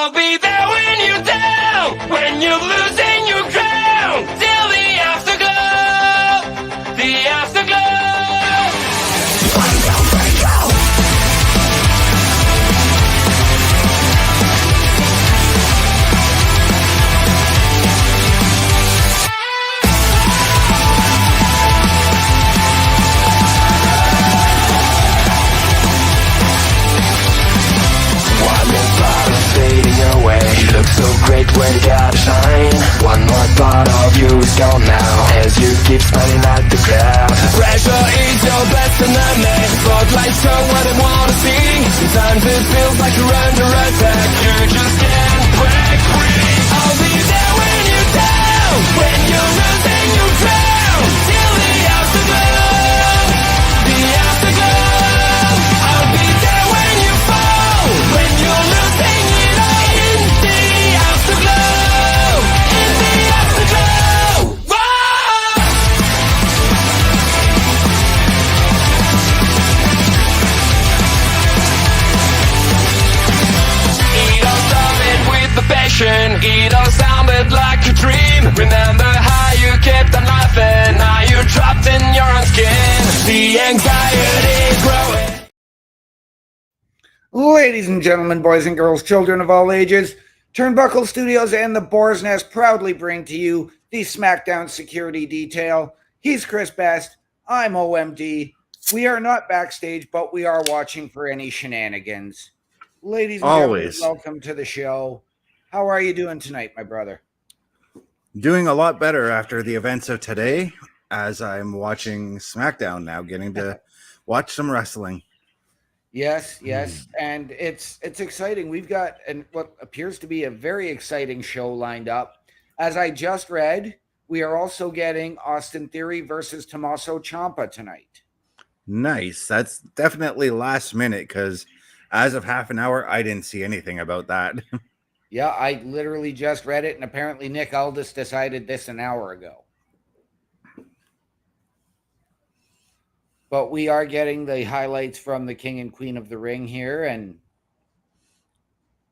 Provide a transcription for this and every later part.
I'll be there when you're down, when you're losing your crown, till the afterglow, the afterglow. You look so great when you gotta shine. One more part of you is gone now, as you keep smiling at the crowd. Pressure is your best enemy. Spotlights show what I wanna see. Sometimes it feels like you're under attack. You just can't break free. I'll be there when you're down, when you're losing your crown, till the afterglow, the afterglow. I'll be there when you fall, when you're losing it all. It all sounded like a dream. Remember how you kept on laughing. Now you're trapped in your own skin. The anxiety growing. Ladies and gentlemen, boys and girls, children of all ages, Turnbuckle Studios and the Boar's Nest proudly bring to you the Smackdown Security Detail. He's Chris Best. I'm OMD. We are not backstage, but we are watching for any shenanigans. Ladies and gentlemen, welcome to the show. How are you doing tonight, my brother? Doing a lot better after the events of today, as I'm watching SmackDown now, getting to watch some wrestling. Yes, and it's exciting. We've got what appears to be a very exciting show lined up. As I just read, we are also getting Austin Theory versus Tommaso Ciampa tonight. Nice. That's definitely last minute, because as of half an hour, I didn't see anything about that. Yeah, I literally just read it, and apparently Nick Aldis decided this an hour ago. But we are getting the highlights from the King and Queen of the Ring here, and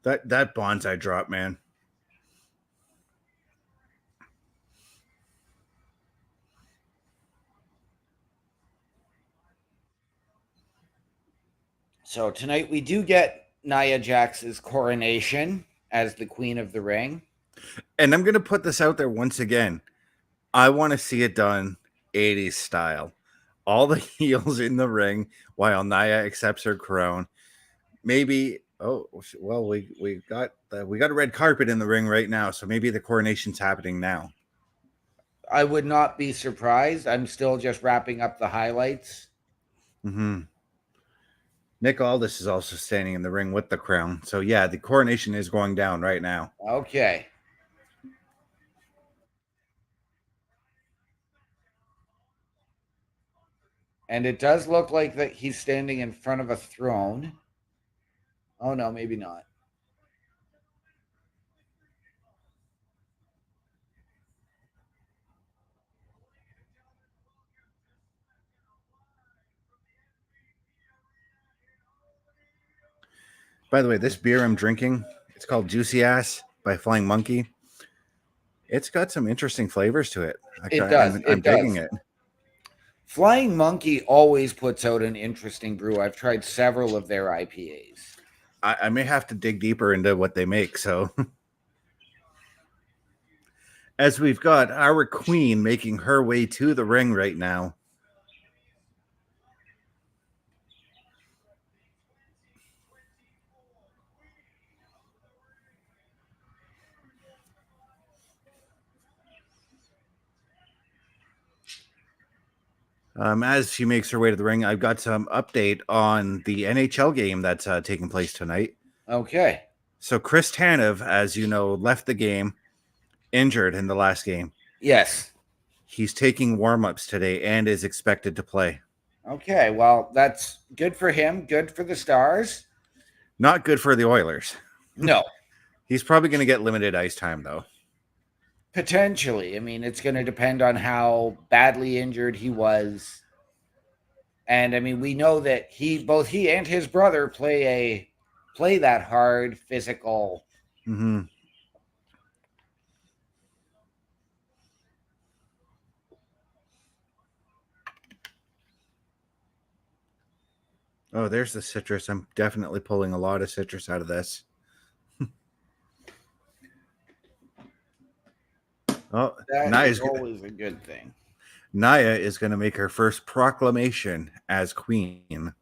that bonsai drop, man. So tonight we do get Nia Jax's coronation as the Queen of the Ring. And I'm going to put this out there once again. I want to see it done 80s style. All the heels in the ring while Nia accepts her crown. Maybe, we got a red carpet in the ring right now, so maybe the coronation's happening now. I would not be surprised. I'm still just wrapping up the highlights. Mm-hmm. Nick Aldis is also standing in the ring with the crown. So, yeah, the coronation is going down right now. Okay. And it does look like that he's standing in front of a throne. Oh, no, maybe not. By the way, this beer I'm drinking, it's called Juicy Ass by Flying Monkey. It's got some interesting flavors to it. I'm digging it. Flying Monkey always puts out an interesting brew. I've tried several of their IPAs. I may have to dig deeper into what they make. So, as we've got our queen making her way to the ring right now. As she makes her way to the ring, I've got some update on the NHL game that's taking place tonight. Okay. So Chris Tanev, as you know, left the game injured in the last game. Yes. He's taking warm-ups today and is expected to play. Okay, well, that's good for him. Good for the Stars. Not good for the Oilers. No. He's probably going to get limited ice time, though. Potentially. I mean, it's going to depend on how badly injured he was. And I mean, we know that both he and his brother play that hard physical Mm-hmm. Oh, there's the citrus. I'm definitely pulling a lot of citrus out of this. Oh, That is Naya's always a good thing. Naya is going to make her first proclamation as queen.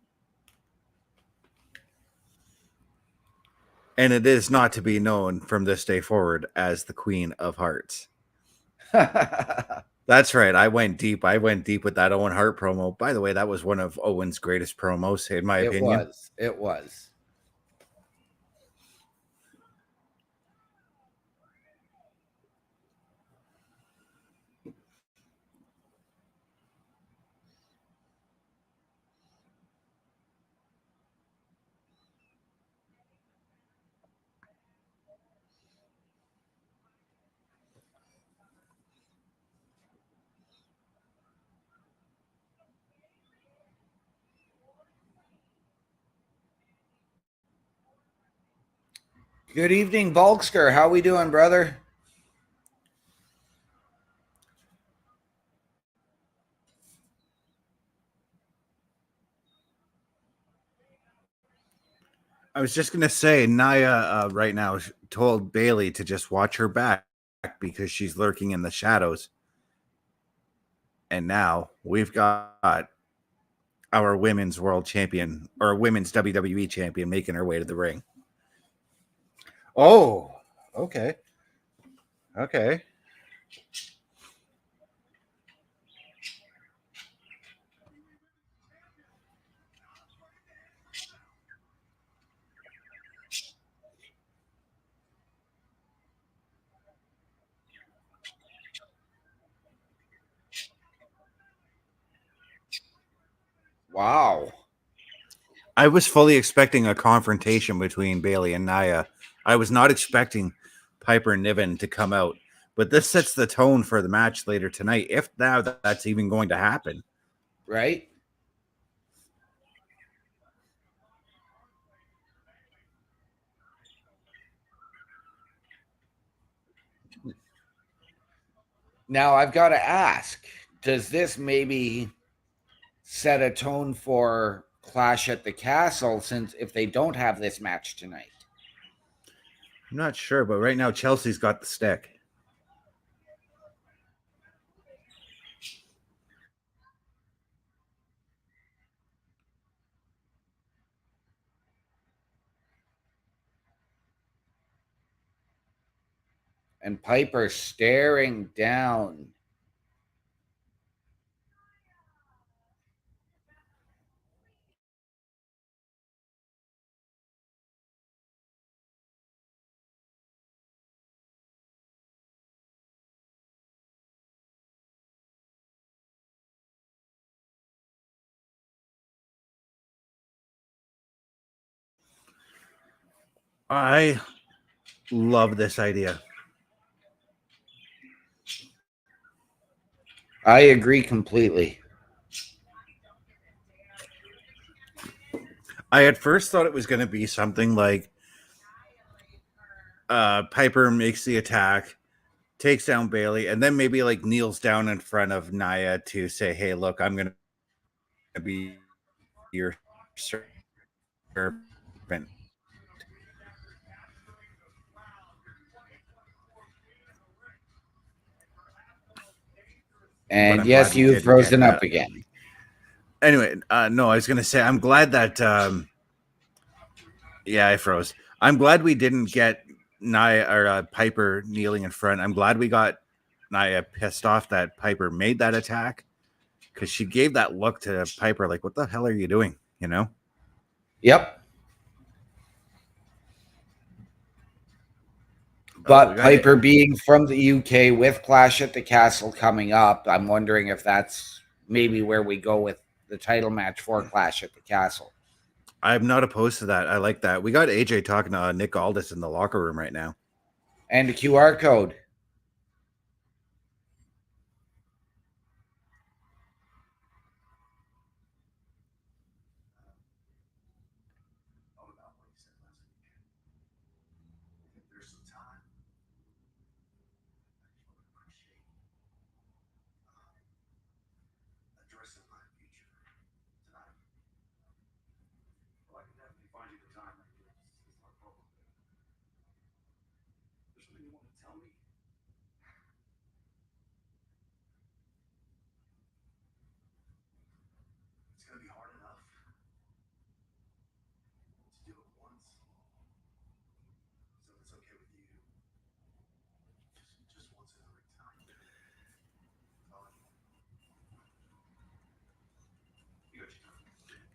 And it is not to be known from this day forward as the Queen of Hearts. That's right. I went deep. I went deep with that Owen Hart promo. By the way, that was one of Owen's greatest promos, in my opinion. It was. Good evening, Bulkster. How we doing, brother? I was just going to say, Naya right now told Bayley to just watch her back because she's lurking in the shadows. And now we've got our women's world champion or women's WWE champion making her way to the ring. Oh, okay. Okay. Wow. I was fully expecting a confrontation between Bayley and Naya. I was not expecting Piper Niven to come out, but this sets the tone for the match later tonight, if now that's even going to happen. Right? Now I've got to ask, does this maybe set a tone for Clash at the Castle since if they don't have this match tonight? I'm not sure, but right now Chelsea's got the stick. And Piper staring down. I love this idea. I agree completely. I at first thought it was going to be something like Piper makes the attack, takes down Bayley, and then maybe like kneels down in front of Naya to say, "Hey, look, I'm going to be your servant." But And I'm glad yes, we you've didn't get frozen up that. again. Anyway, no, I was going to say I'm glad that. Yeah, I froze. I'm glad we didn't get Nia or Piper kneeling in front. I'm glad we got Nia pissed off that Piper made that attack because she gave that look to Piper like, "What the hell are you doing?" You know. Yep. Oh, But we got it. Piper being from the UK with Clash at the Castle coming up, I'm wondering if that's maybe where we go with the title match for Clash at the Castle. I'm not opposed to that. I like that. We got AJ talking to Nick Aldis in the locker room right now. And a QR code.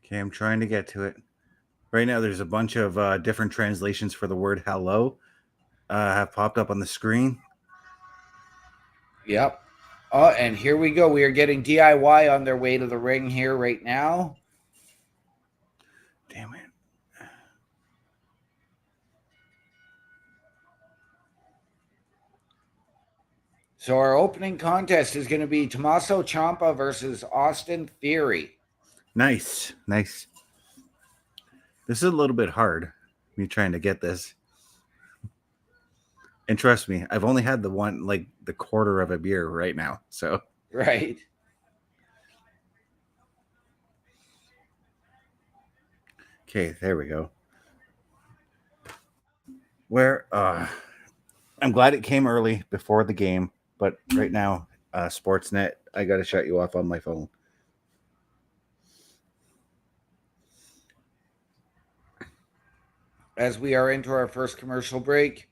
Okay, I'm trying to get to it. Right now, there's a bunch of different translations for the word hello have popped up on the screen. Yep. Oh, and here we go. We are getting DIY on their way to the ring here right now. Damn it. So our opening contest is going to be Tommaso Ciampa versus Austin Theory. Nice. This is a little bit hard, me trying to get this. And trust me, I've only had the quarter of a beer right now. So Right. okay, there we go. I'm glad it came early before the game, but right now, Sportsnet, I got to shut you off on my phone. As we are into our first commercial break,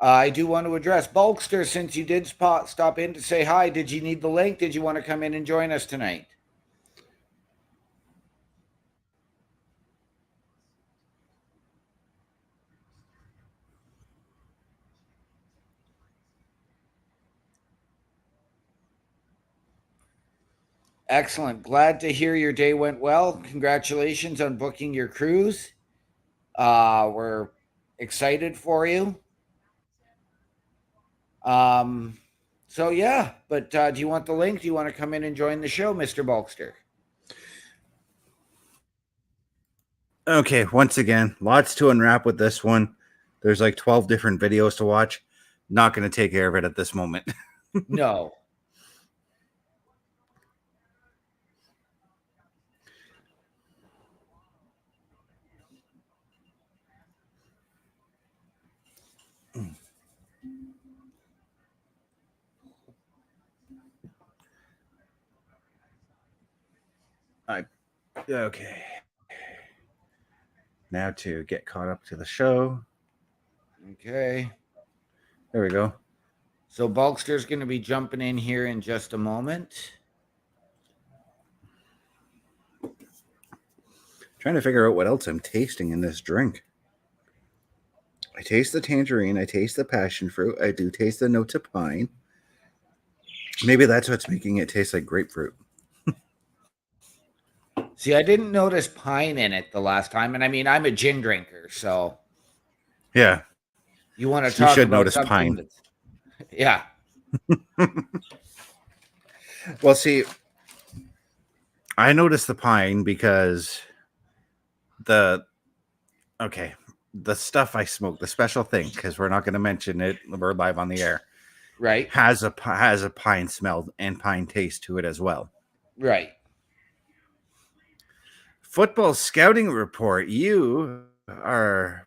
I do want to address Bulkster, since you did stop in to say hi. Did you need the link? Did you want to come in and join us tonight? Excellent. Glad to hear your day went well. Congratulations on booking your cruise. We're excited for you. So yeah, but do you want the link? Do you want to come in and join the show, Mr. Bulkster? Okay, once again, lots to unwrap with this one. There's like 12 different videos to watch. Not going to take care of it at this moment. No. Okay. Now to get caught up to the show. Okay. There we go. So Bulkster's going to be jumping in here in just a moment. Trying to figure out what else I'm tasting in this drink. I taste the tangerine. I taste the passion fruit. I do taste the notes of pine. Maybe that's what's making it taste like grapefruit. See, I didn't notice pine in it the last time, and I mean, I'm a gin drinker, so Yeah. you want to You talk should about notice something pine. that's... Yeah. Well, see, I noticed the pine because the stuff I smoke, the special thing, because we're not going to mention it, we're live on the air, Right. has a pine smell and pine taste to it as well. Right. Football scouting report. You are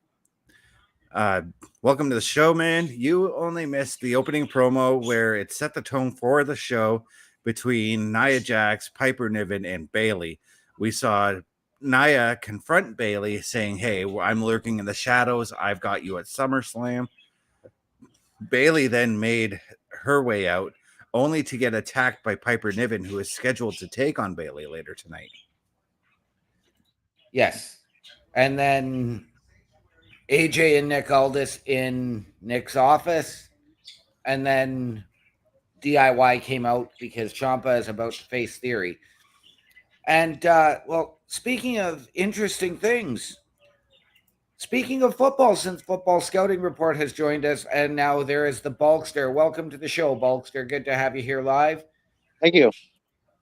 welcome to the show, man. You only missed the opening promo where it set the tone for the show between Nia Jax, Piper Niven, and Bayley. We saw Nia confront Bayley saying, "Hey, I'm lurking in the shadows. I've got you at SummerSlam." Bayley then made her way out, only to get attacked by Piper Niven, who is scheduled to take on Bayley later tonight. Yes. And then AJ and Nick Aldis in Nick's office. And then DIY came out because Ciampa is about to face Theory. And, well, speaking of interesting things, speaking of football, since Football Scouting Report has joined us, and now there is the Bulkster. Welcome to the show, Bulkster. Good to have you here live. Thank you.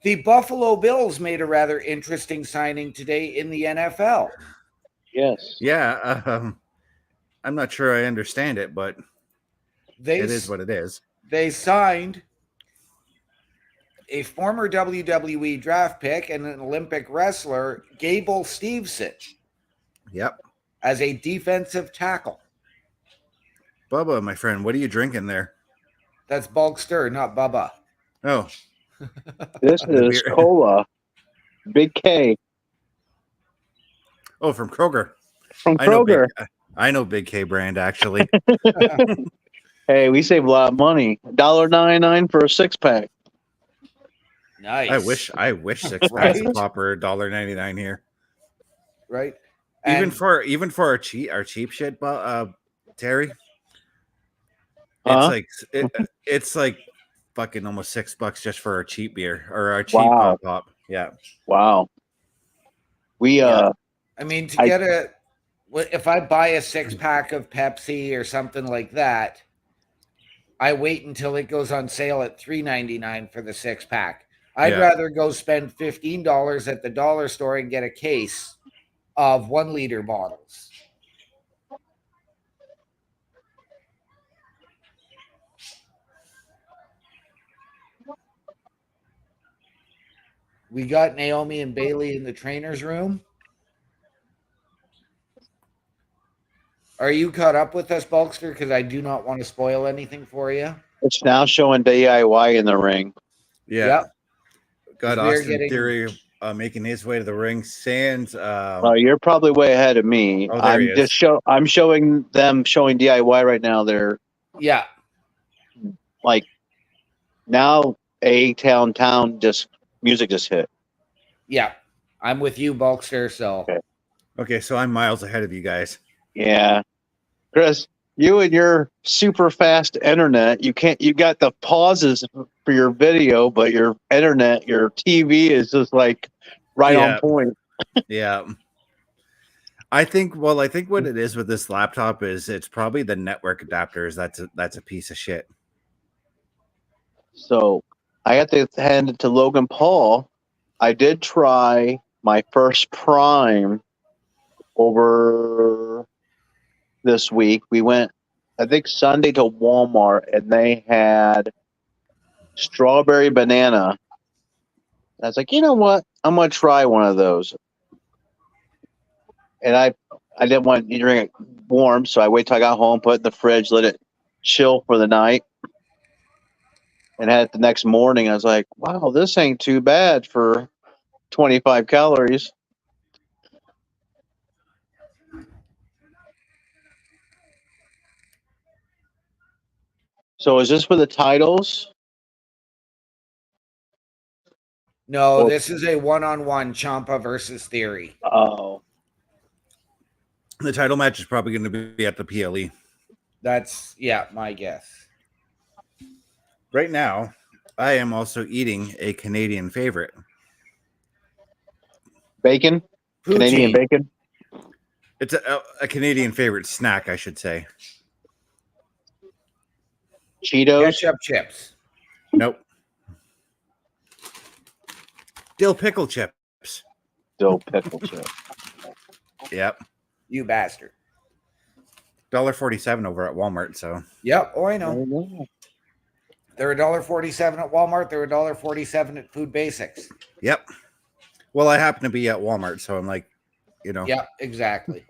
The Buffalo Bills made a rather interesting signing today in the NFL. Yes. Yeah, I'm not sure I understand it, but it is what it is. They signed a former WWE draft pick and an Olympic wrestler, Gable Steveson, Yep. as a defensive tackle. Bubba, my friend, what are you drinking there? That's Bulkster, not Bubba. Oh, This is beer. Cola, Big K oh, from Kroger. from I know Kroger. I know Big K brand actually. Hey, we save a lot of money. $1.99 for a 6-pack. Nice. I wish 6 packs Right? of popper $1.99 here. right? Even And for our cheap shit, Terry, Huh? it's like fucking almost $6 just for our cheap beer or our cheap Wow. pop. Yeah. Wow. We yeah, I mean, to I get if I buy a 6-pack of Pepsi or something like that, I wait until it goes on sale at $3.99 for the 6-pack. I'd Yeah. rather go spend $15 at the dollar store and get a case of 1 liter bottles. We got Naomi and Bayley in the trainer's room. Are you caught up with us, Bulkster? Because I do not want to spoil anything for you. It's now showing DIY in the ring. Yeah. Yep. Got We are Austin getting- Theory making his way to the ring. Sands. You're probably way ahead of me. Oh, there he is. I'm showing DIY right now. They're Yeah. like now town just music just hit. Yeah. I'm with you, Bulkster. So Okay. Okay, so I'm miles ahead of you guys. Yeah. Chris, you and your super fast internet, you got the pauses for your video, but your internet, your TV is just like right Yeah. on point. Yeah. I think what it is with this laptop is it's probably the network adapters that's a piece of shit. So I have to hand it to Logan Paul. I did try my first Prime over this week. We went, I think, Sunday to Walmart, and they had strawberry banana. I was like, you know what? I'm gonna try one of those. And I didn't want to drink it warm, so I waited till I got home, put it in the fridge, let it chill for the night, and had it the next morning. I was like, wow, this ain't too bad for 25 calories. So is this for the titles? no, Or- this is a one-on-one Ciampa versus Theory. Oh, The title match is probably going to be at the PLE. That's my guess. Right now, I am also eating a Canadian favorite. bacon, Canadian Poutine. bacon. It's a Canadian favorite snack, I should say. Cheetos. Ketchup chips. Nope. Dill pickle chips. Dill pickle chip. Yep. You bastard. $1.47 over at Walmart. So Yep. Oh, I know. They're $1.47 at Walmart. They're $1.47 at Food Basics. yep. Well, I happen to be at Walmart, so I'm like, Yep, exactly.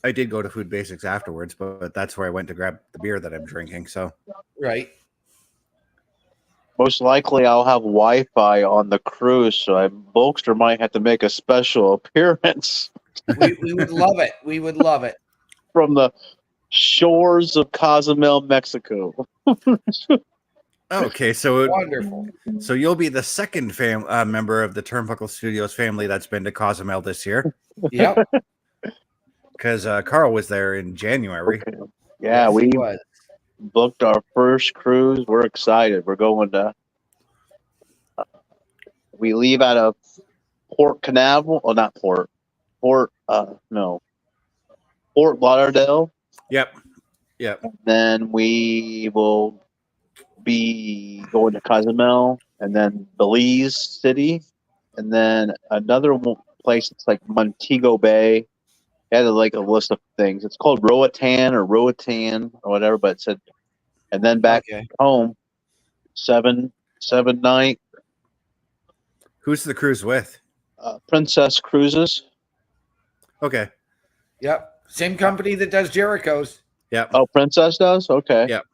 I did go to Food Basics afterwards, but that's where I went to grab the beer that I'm drinking. So Right. Most likely, I'll have Wi-Fi on the cruise, so Bulkster might have to make a special appearance We would love it. We would love it. from the shores of Cozumel, Mexico. okay, so Wonderful. so you'll be the second member of the Turnbuckle Studios family that's been to Cozumel this year, Yep. because Carl was there in January. Okay. Yeah, Yes, we he was. booked our first cruise. We're excited. We're going to. We leave out of Port Canaveral, or not Port. Fort Lauderdale. Yep. Then we will be going to Cozumel, and then Belize City, and then another place. It's like Montego Bay. It had like a list of things. It's called Roatan or whatever, but it said, and then back home, seven night. Who's the cruise with? Princess Cruises. Okay. Yep. Same company that does Jericho's. Yep. Oh, Princess does? Okay. Yep.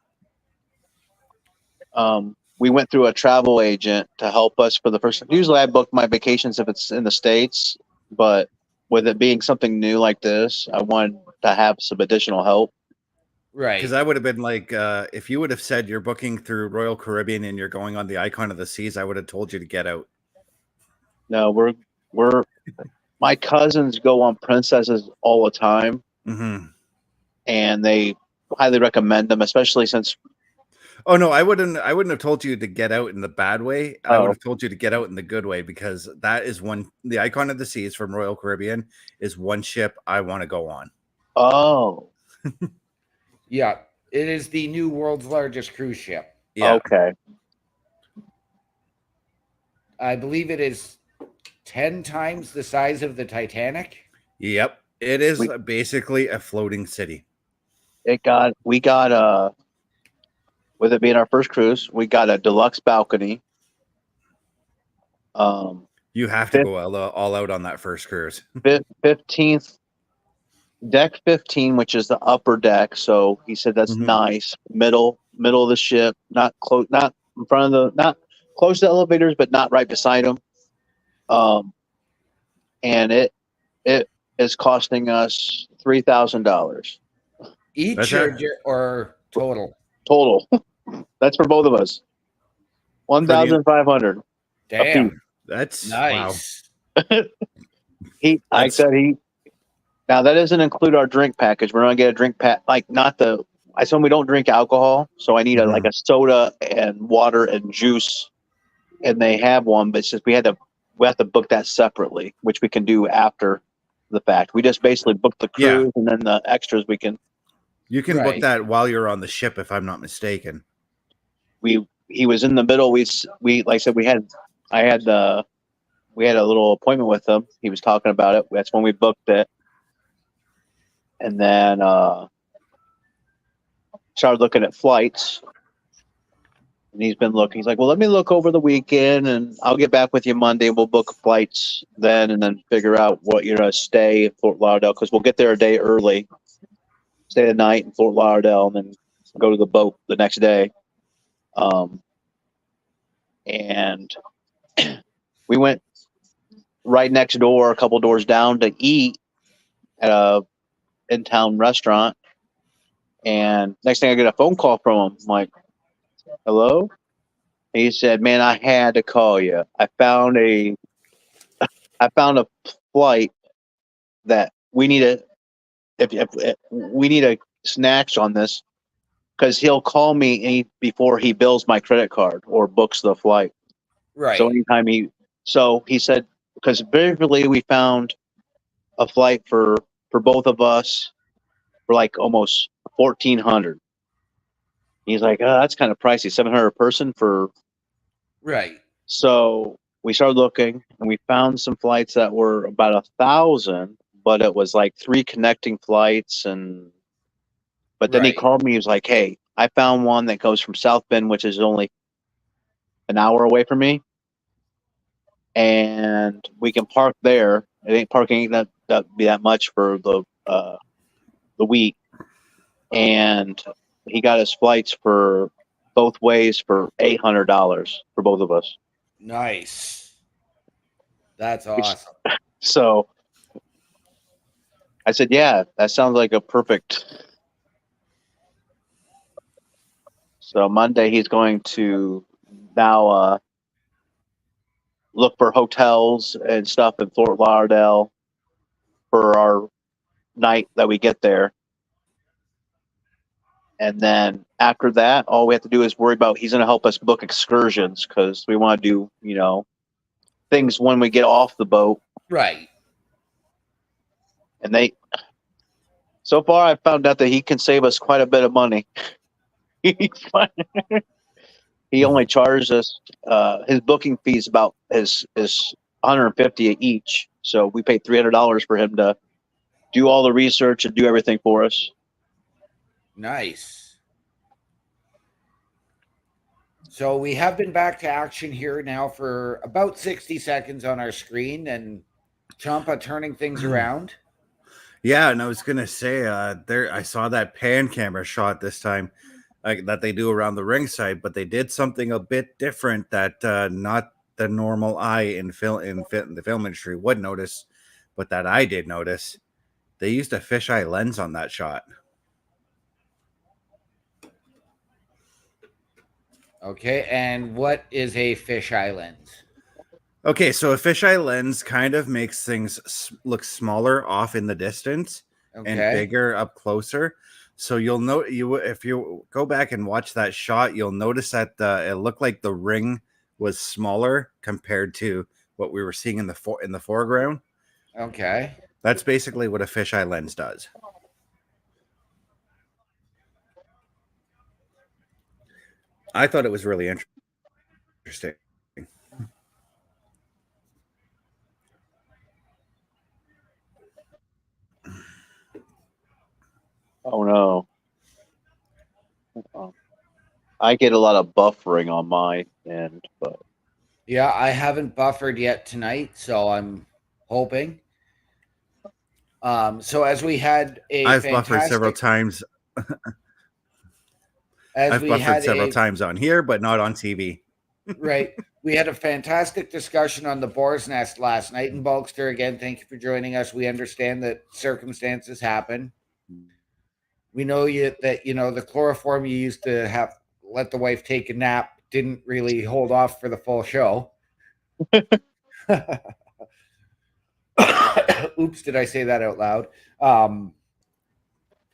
We went through a travel agent to help us for the first. Usually I book my vacations if it's in the States, but with it being something new like this, I wanted to have some additional help. Right. Because I would have been like, if you would have said you're booking through Royal Caribbean and you're going on the Icon of the Seas, I would have told you to get out. No, we're my cousins go on princesses all the time, and they highly recommend them, especially since. Oh no, I wouldn't have told you to get out in the bad way. I would have told you to get out in the good way, because that is the Icon of the Seas from Royal Caribbean is one ship I want to go on. Oh. Yeah, it is the new world's largest cruise ship. Yeah. Okay. I believe it is 10 times the size of the Titanic. Yep. It is basically a floating city. We got with it being our first cruise, we got a deluxe balcony. You have to go all out on that first cruise. 15th deck 15, which is the upper deck. So he said that's nice. Middle of the ship, not close, not in front of not close to the elevators, but not right beside them. And it is costing us $3,000 each, or total. Total. That's for both of us. 1,500. Damn, that's nice. Wow. I said now that doesn't include our drink package. We're gonna get a drink pack, like not the. I told him we don't drink alcohol, so I need like a soda and water and juice, and they have one, but it's just we have to book that separately, which we can do after the fact. We just basically book the cruise, and then the extras we can. You can book that while you're on the ship, if I'm not mistaken. He was in the middle. We like I said, we had a little appointment with him. He was talking about it. That's when we booked it. And then started looking at flights. And he's been looking. He's like, well, let me look over the weekend, and I'll get back with you Monday. We'll book flights then, and then figure out what you're going to stay in Fort Lauderdale, because we'll get there a day early, stay the night in Fort Lauderdale, and then go to the boat the next day. And we went right next door, a couple doors down, to eat at a in-town restaurant. And next thing I get a phone call from him. I'm like, hello? And he said, man, I had to call you. I found a flight that we need a snacks on this, because he'll call me before he bills my credit card or books the flight. Right. So anytime he said, because briefly we found a flight for both of us for like almost $1,400. He's like, oh, that's kind of pricey, $700 a person for. Right. So we started looking, and we found some flights that were about $1,000, but it was like 3 connecting flights. But then he called me. He was like, hey, I found one that goes from South Bend, which is only an hour away from me, and we can park there. It ain't parking that be that much for the week. And he got his flights for both ways for $800 for both of us. Nice. That's awesome. So I said, yeah, that sounds like a perfect. So Monday he's going to now look for hotels and stuff in Fort Lauderdale for our night that we get there. And then after that, all we have to do is worry about, he's going to help us book excursions, because we want to do, things when we get off the boat. Right. And so far I found out that he can save us quite a bit of money. He only charges us, his booking fee is about is $150 each. So we paid $300 for him to do all the research and do everything for us. Nice. So we have been back to action here now for about 60 seconds on our screen, and Champa turning things around. Yeah, and I was gonna say, I saw that pan camera shot this time, that they do around the ringside, but they did something a bit different that not the normal eye in the film industry would notice, but that I did notice. They used a fisheye lens on that shot. Okay, and what is a fisheye lens? Okay, so a fisheye lens kind of makes things look smaller off in the distance and Okay. bigger up closer. So you'll know if you go back and watch that shot, you'll notice that it looked like the ring was smaller compared to what we were seeing in the foreground. Okay. That's basically what a fisheye lens does. I thought it was really interesting. Oh no. I get a lot of buffering on my end, but Yeah, I haven't buffered yet tonight, so I'm hoping. So as we had a I've buffered several fantastic, times. as I've we buffered had several a times on here, but not on TV. right, we had a fantastic discussion on the boar's nest last night. And Bulkster, again, thank you for joining us. We understand that circumstances happen. We know that the chloroform you used to have let the wife take a nap didn't really hold off for the full show. Oops, did I say that out loud?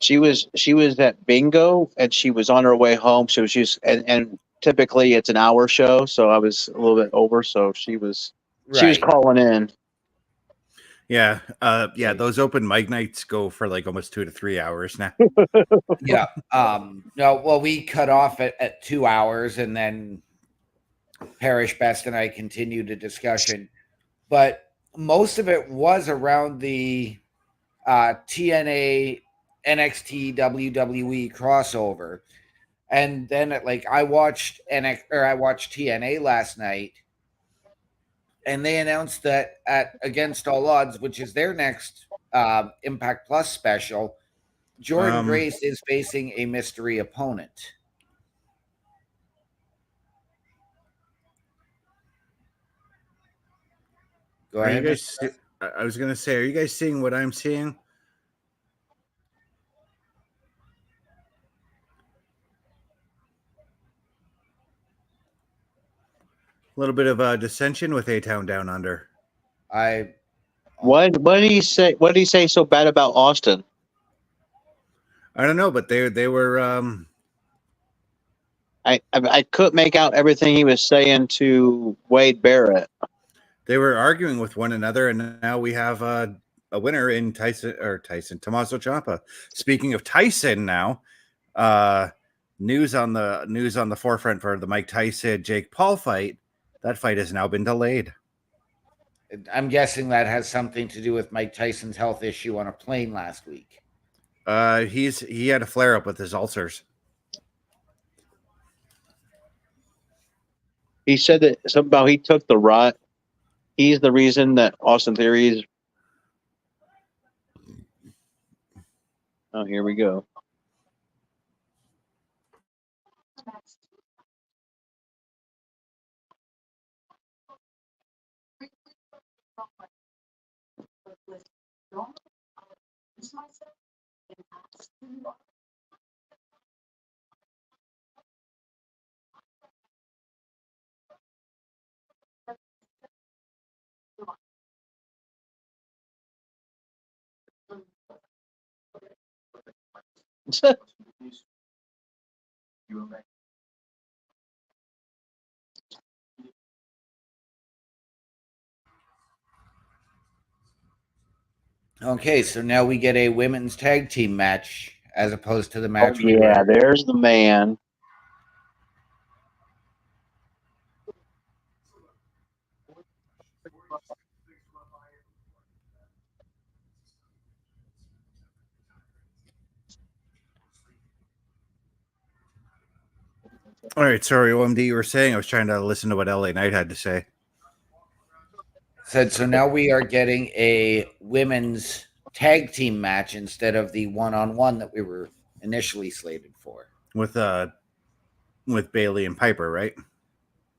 she was at bingo and she was on her way home. So she's and typically it's an hour show, so I was a little bit over. So she was Right. calling in. Yeah, yeah. Those open mic nights go for like almost 2 to 3 hours now. Yeah. No, well, we cut off at 2 hours, and then Parish Best and I continued the discussion. But most of it was around the TNA NXT WWE crossover. And then I watched TNA last night, and they announced that at Against All Odds, which is their next Impact Plus special, Jordan Grace is facing a mystery opponent. Go Are you ahead, guys? I was gonna say, are you guys seeing what I'm seeing? A little bit of dissension with A-Town Down Under. What did he say? What did he say so bad about Austin? I don't know, but they were. I couldn't make out everything he was saying to Wade Barrett. They were arguing with one another, and now we have a winner in Tommaso Ciampa. Speaking of Tyson, now news on the forefront for the Mike Tyson Jake Paul fight. That fight has now been delayed. I'm guessing that has something to do with Mike Tyson's health issue on a plane last week. He had a flare up with his ulcers. He said that something about he took the rot. He's the reason that Austin Theory is. Oh, here we go. Okay, so now we get a women's tag team match as opposed to the match. Yeah, there's the man. All right, sorry, OMD, you were saying. I was trying to listen to what LA Knight had to say. So now we are getting a women's tag team match instead of the one-on-one that we were initially slated for. With Bayley and Piper, right?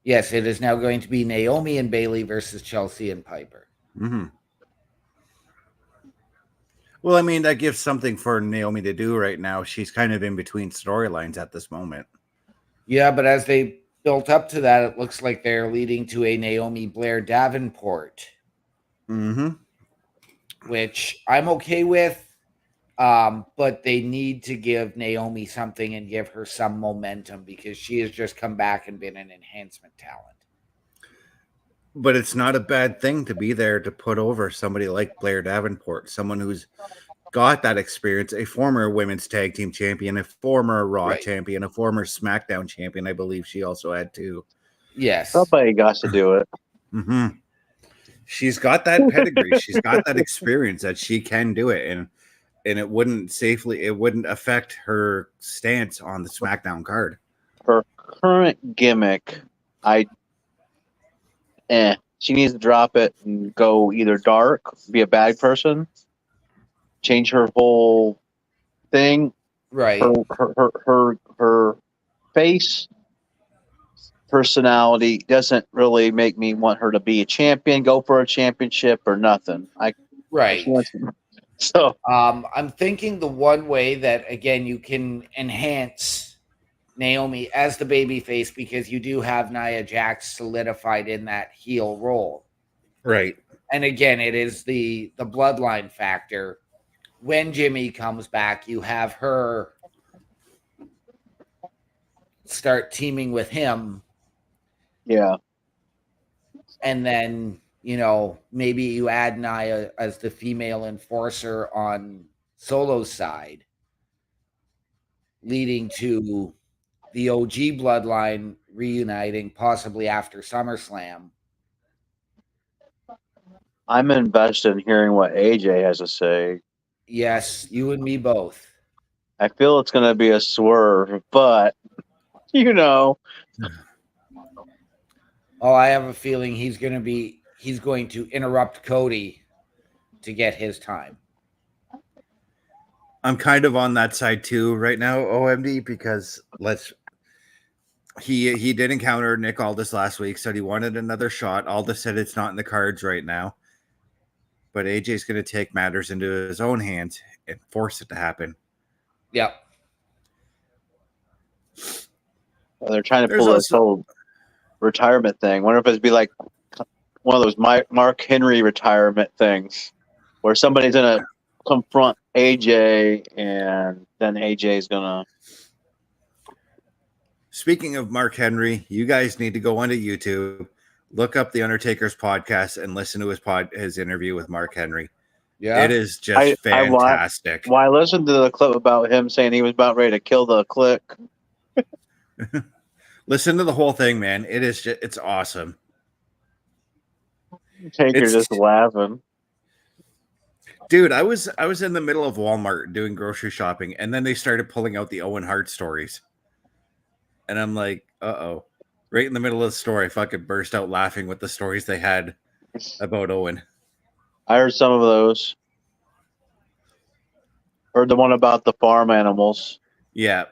Yes, it is now going to be Naomi and Bayley versus Chelsea and Piper. Mm-hmm. Well, I mean, that gives something for Naomi to do right now. She's kind of in between storylines at this moment. Yeah, but as they built up to that, it looks like they're leading to a Naomi Blair Davenport, Mm-hmm. which I'm okay with. But they need to give Naomi something and give her some momentum because she has just come back and been an enhancement talent. But it's not a bad thing to be there to put over somebody like Blair Davenport, someone who's got that experience, a former women's tag team champion, a former Raw Right. champion, a former SmackDown champion. I believe she also had too. Yes. Somebody got to do it. Mm-hmm. She's got that pedigree. She's got that experience that she can do it, and it wouldn't affect her stance on the SmackDown card. Her current gimmick, she needs to drop it and go either dark, be a bad person, change her whole thing. Right. Her face personality doesn't really make me want her to be a champion, go for a championship or nothing. Right. So I'm thinking the one way that again you can enhance Naomi as the babyface because you do have Nia Jax solidified in that heel role. Right. And again, it is the bloodline factor. When Jimmy comes back, you have her start teaming with him. Yeah. And then, maybe you add Nia as the female enforcer on Solo's side, leading to the OG bloodline reuniting possibly after SummerSlam. I'm invested in hearing what AJ has to say. Yes, you and me both. I feel it's going to be a swerve, but Oh, I have a feeling he's going to interrupt Cody to get his time. I'm kind of on that side too right now, OMD, because he did encounter Nick Aldis last week, said he wanted another shot. Aldis said it's not in the cards right now. But AJ's going to take matters into his own hands and force it to happen. Yep. Well, they're trying to pull this whole retirement thing. Wonder if it'd be like one of those Mark Henry retirement things where somebody's going to confront AJ and then AJ's going to. Speaking of Mark Henry, you guys need to go onto YouTube, look up the Undertaker's podcast, and listen to his interview with Mark Henry. Yeah, it is just fantastic. I listened to the clip about him saying he was about ready to kill the Click. Listen to the whole thing, man. It's awesome. Taker's just laughing. Dude, I was in the middle of Walmart doing grocery shopping, and then they started pulling out the Owen Hart stories. And I'm like, uh-oh. Right in the middle of the story, I fucking burst out laughing with the stories they had about Owen. I heard some of those. Heard the one about the farm animals. Yeah.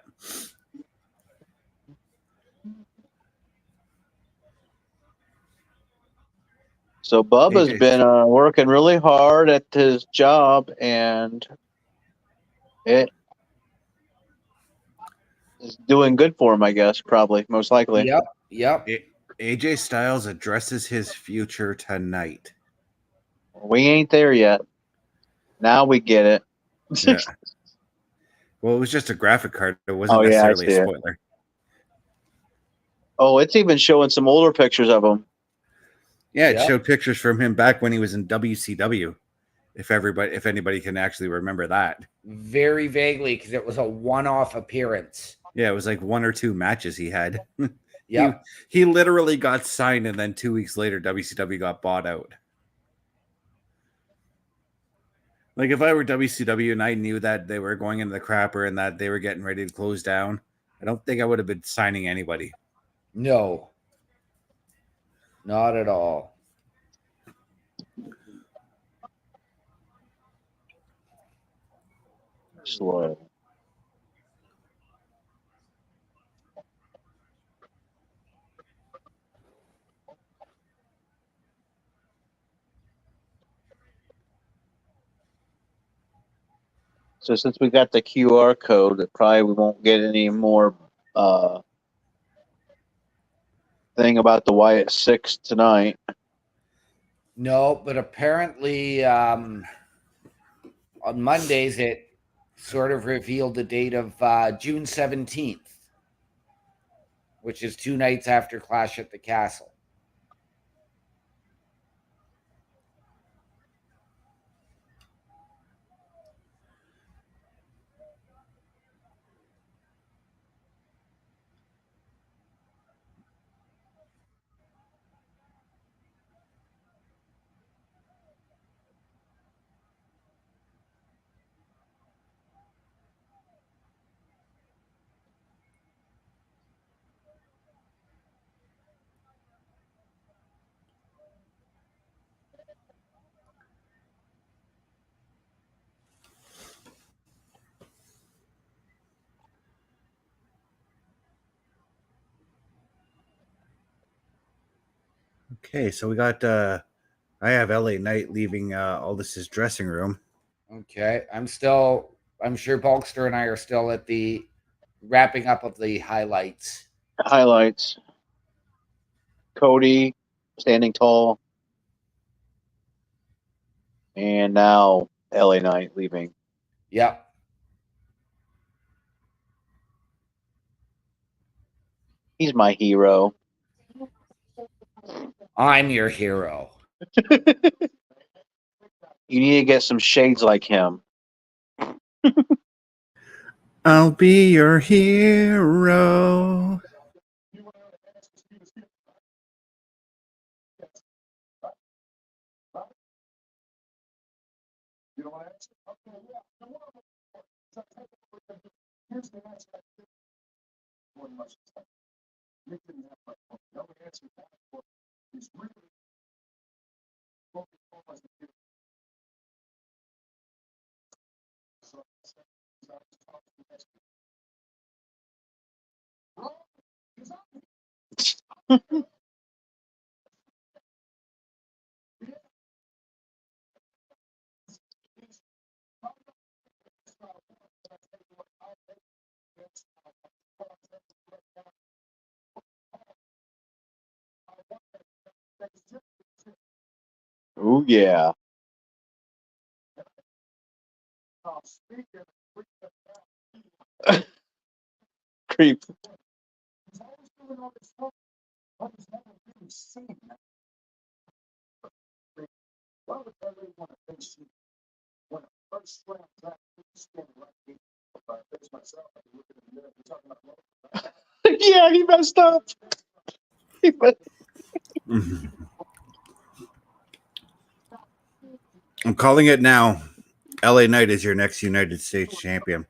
So Bubba's been working really hard at his job, and it is doing good for him, I guess, probably, most likely. Yep. AJ Styles addresses his future tonight. We ain't there yet. Now we get it. Yeah. Well, it was just a graphic card. It wasn't necessarily a spoiler. Oh, it's even showing some older pictures of him. Yeah, it showed pictures from him back when he was in WCW. If anybody can actually remember that. Very vaguely, because it was a one-off appearance. Yeah, it was like 1 or 2 matches he had. Yeah. He literally got signed, and then 2 weeks later, WCW got bought out. Like, if I were WCW and I knew that they were going into the crapper and that they were getting ready to close down, I don't think I would have been signing anybody. No. Not at all. Slow. So since we got the QR code, probably we won't get any more thing about the Wyatt 6 tonight. No, but apparently on Mondays it sort of revealed the date of June 17th, which is 2 nights after Clash at the Castle. Okay, so we got I have LA Knight leaving Aldis's dressing room. Okay, I'm sure Bulkster and I are still at the wrapping up of the highlights. Highlights. Cody standing tall. And now LA Knight leaving. Yep. He's my hero. I'm your hero. You need to get some shades like him. I'll be your hero. Oh yeah. Creep. Yeah, he messed up. I'm calling it now. LA Knight is your next United States champion.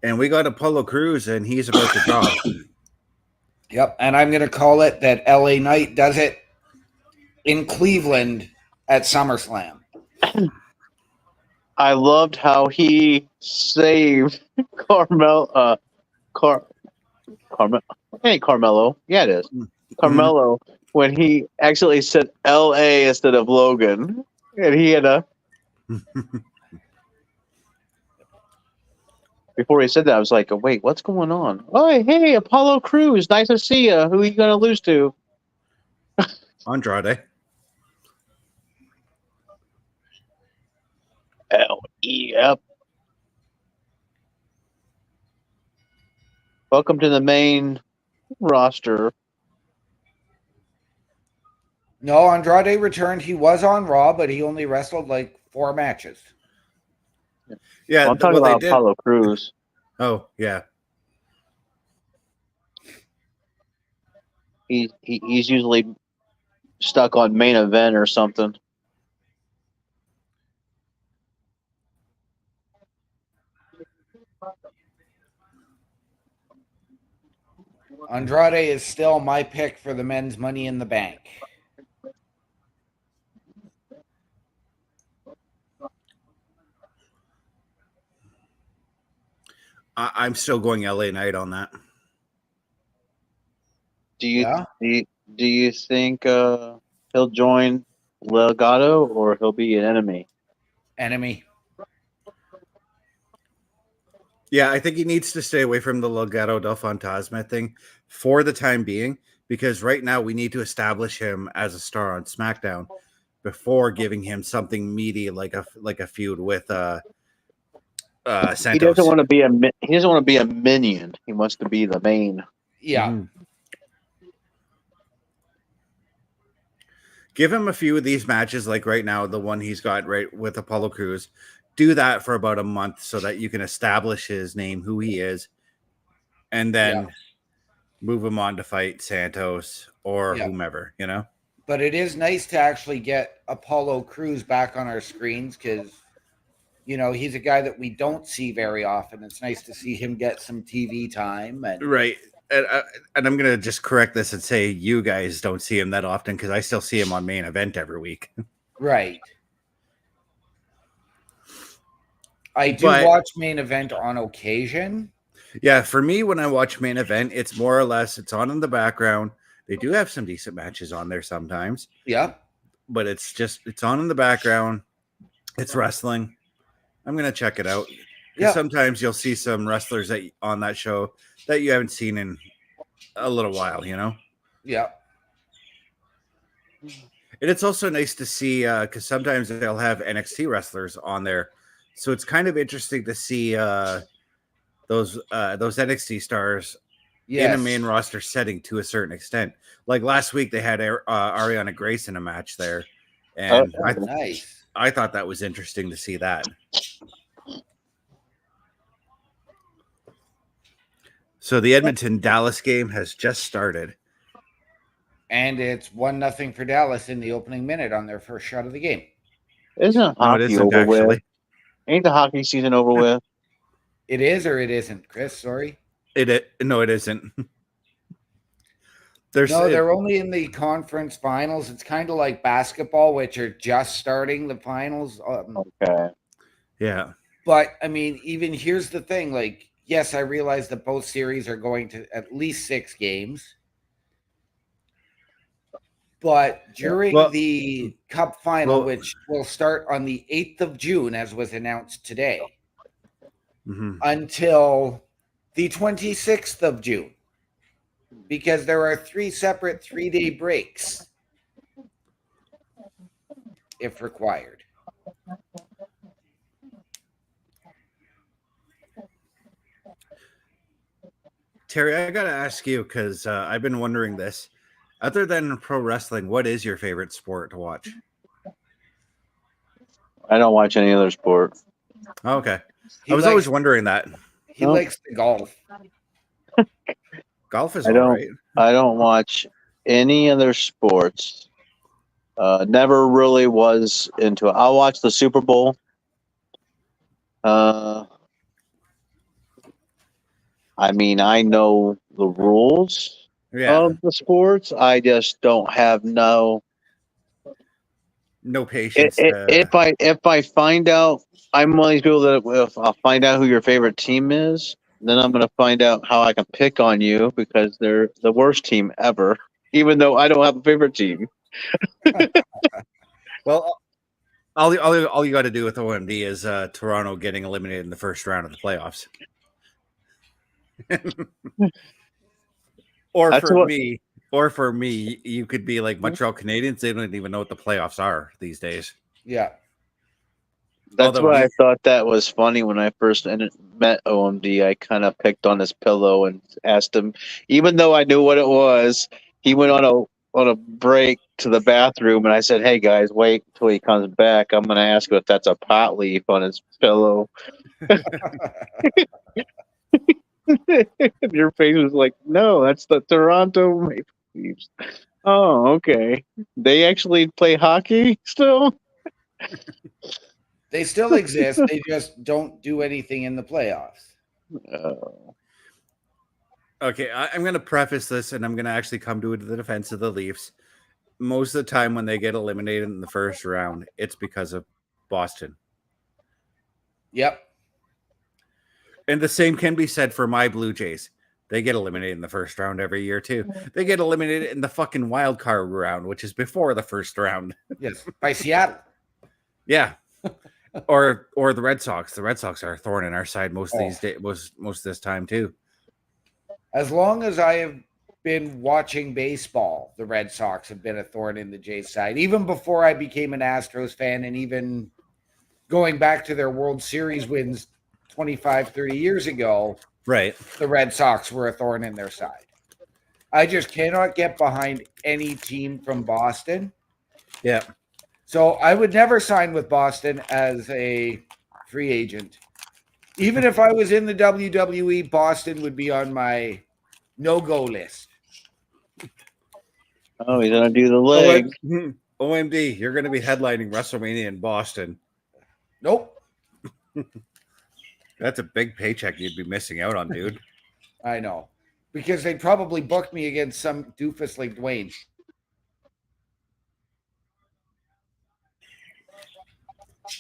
And we got Apollo Crews, and he's about to drop. Yep, and I'm going to call it that LA Knight does it in Cleveland at SummerSlam. I loved how he saved Carmelo. Yeah, it is. Carmelo when he actually said L.A. instead of Logan, and he had a. Before he said that, I was like, oh, "Wait, what's going on?" Oh, hey, Apollo Crews, nice to see you. Who are you going to lose to? Andrade. Yep. Welcome to the main roster. No, Andrade returned. He was on Raw, but he only wrestled like 4 matches. Yeah, I'm talking about Apollo Crews. Oh, yeah. He's usually stuck on main event or something. Andrade is still my pick for the men's Money in the Bank. I'm still going LA Knight on that. Do you think he'll join Legado or he'll be an enemy? Enemy. Yeah, I think he needs to stay away from the Legado del Fantasma thing for the time being, because right now we need to establish him as a star on SmackDown before giving him something meaty like a feud with He doesn't Santos. want to be he doesn't want to be a minion. He wants to be the main. Yeah. Mhm. Give him a few of these matches, like right now, the one he's got right with Apollo Crews. Do that for about a month so that you can establish his name, who he is, and then move him on to fight Santos or whomever, you know? But it is nice to actually get Apollo Crews back on our screens because, you know, he's a guy that we don't see very often. It's nice to see him get some TV time. And Right. And I'm going to just correct this and say you guys don't see him that often because I still see him on Main Event every week. Right. I do watch Main Event on occasion. Yeah, for me, when I watch Main Event, it's more or less, it's on in the background. They do have some decent matches on there sometimes. Yeah. But it's on in the background. It's wrestling. I'm going to check it out. Yeah. Sometimes you'll see some wrestlers on that show that you haven't seen in a little while, you know? Yeah. And it's also nice to see, because sometimes they'll have NXT wrestlers on there. So it's kind of interesting to see those NXT stars in a main roster setting to a certain extent. Like last week, they had Ariana Grace in a match there. And I thought that was interesting to see that. So the Edmonton-Dallas game has just started. And it's 1-0 for Dallas in the opening minute on their first shot of the game. Isn't hockey over with? Ain't the hockey season over with? It is or it isn't, Chris? Sorry. No, it isn't. They're only in the conference finals. It's kind of like basketball, which are just starting the finals. Okay. Yeah. But, I mean, even here's the thing. Like, yes, I realize that both series are going to at least 6 games. But during the Cup final, which will start on the 8th of June, as was announced today, until the 26th of June, because there are 3 separate 3-day breaks, if required. Terry, I got to ask you, because I've been wondering this. Other than pro wrestling, what is your favorite sport to watch? I don't watch any other sport. Oh, okay. I was always wondering that. He likes the golf. Golf is all right. I don't watch any other sports. Never really was into it. I'll watch the Super Bowl. I mean, I know the rules of the sports. I just don't have no patience. If I find out, I'm one of these people that if I'll find out who your favorite team is, then I'm going to find out how I can pick on you because they're the worst team ever, even though I don't have a favorite team. Well, all you got to do with OMD is Toronto getting eliminated in the first round of the playoffs. Or for me, you could be like Montreal Canadiens. They don't even know what the playoffs are these days. Yeah. That's why I thought that was funny when I first met OMD. I kind of picked on his pillow and asked him, even though I knew what it was, he went on a break to the bathroom, and I said, "Hey guys, wait till he comes back. I'm going to ask him if that's a pot leaf on his pillow." Your face was like, "No, that's the Toronto Maple Leafs." Oh, okay. They actually play hockey still? They still exist. They just don't do anything in the playoffs. Oh. Okay, I'm going to preface this, and I'm going to actually come to the defense of the Leafs. Most of the time when they get eliminated in the first round, it's because of Boston. Yep. And the same can be said for my Blue Jays. They get eliminated in the first round every year, too. They get eliminated in the fucking wild card round, which is before the first round. Yes, by Seattle. Yeah. or the Red Sox. The Red Sox are a thorn in our side most these days, most this time too. As long as I have been watching baseball, the Red Sox have been a thorn in the Jays' side. Even before I became an Astros fan, and even going back to their World Series wins 25, 30 years ago, Right. the Red Sox were a thorn in their side. I just cannot get behind any team from Boston. Yeah. So I would never sign with Boston as a free agent. Even if I was in the WWE, Boston would be on my no-go list. Oh, he's gonna do the leg. OMD, you're going to be headlining WrestleMania in Boston. Nope. That's a big paycheck you'd be missing out on, dude. I know. Because they'd probably book me against some doofus like Dwayne.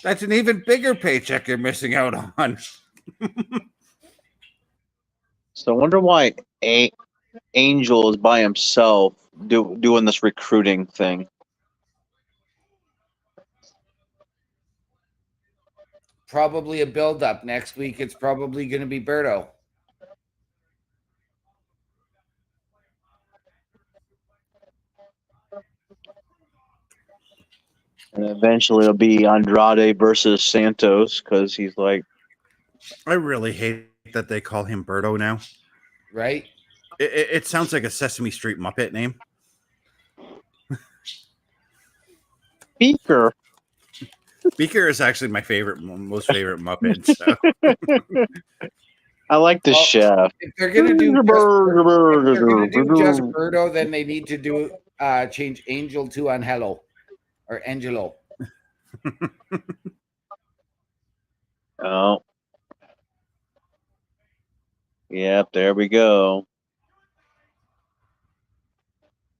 That's an even bigger paycheck you're missing out on. So I wonder why Angel is by himself doing this recruiting thing. Probably a build-up. Next week, it's probably going to be Berto. And eventually it'll be Andrade versus Santos because he's like, I really hate that they call him Berto now. Right? It sounds like a Sesame Street Muppet name. Beaker. Beaker is actually my most favorite Muppet. So. I like the chef. If they're going to do just Berto, then they need to do change Angel to Angelo or Angelo. Oh. Yep, there we go.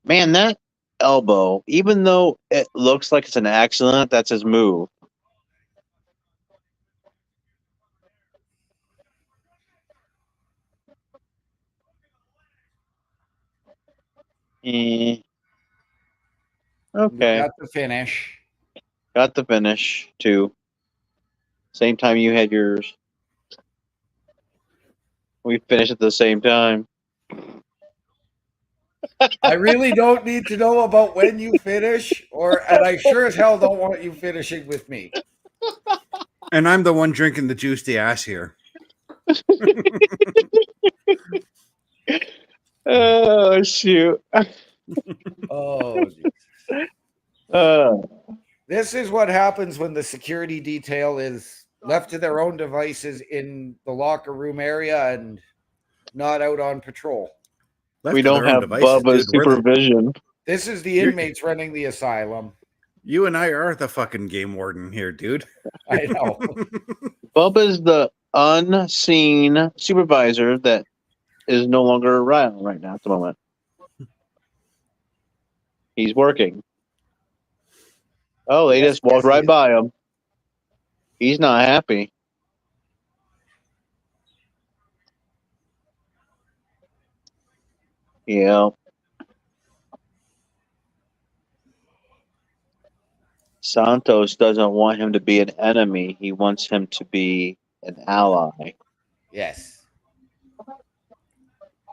Man, that elbow, even though it looks like it's an accident, that's his move. Okay. Got the finish. Got the finish, too. Same time you had yours. We finished at the same time. I really don't need to know about when you finish, and I sure as hell don't want you finishing with me. And I'm the one drinking the juicy ass here. Oh, shoot. Oh, this is what happens when the security detail is left to their own devices in the locker room area and not out on patrol. We don't have Bubba's supervision. This is the inmates running the asylum. You and I are the fucking game warden here, dude. I know. Bubba's the unseen supervisor that is no longer around right now at the moment. He's working. Oh, they just walked right by him. He's not happy. Yeah. Santos doesn't want him to be an enemy. He wants him to be an ally. Yes.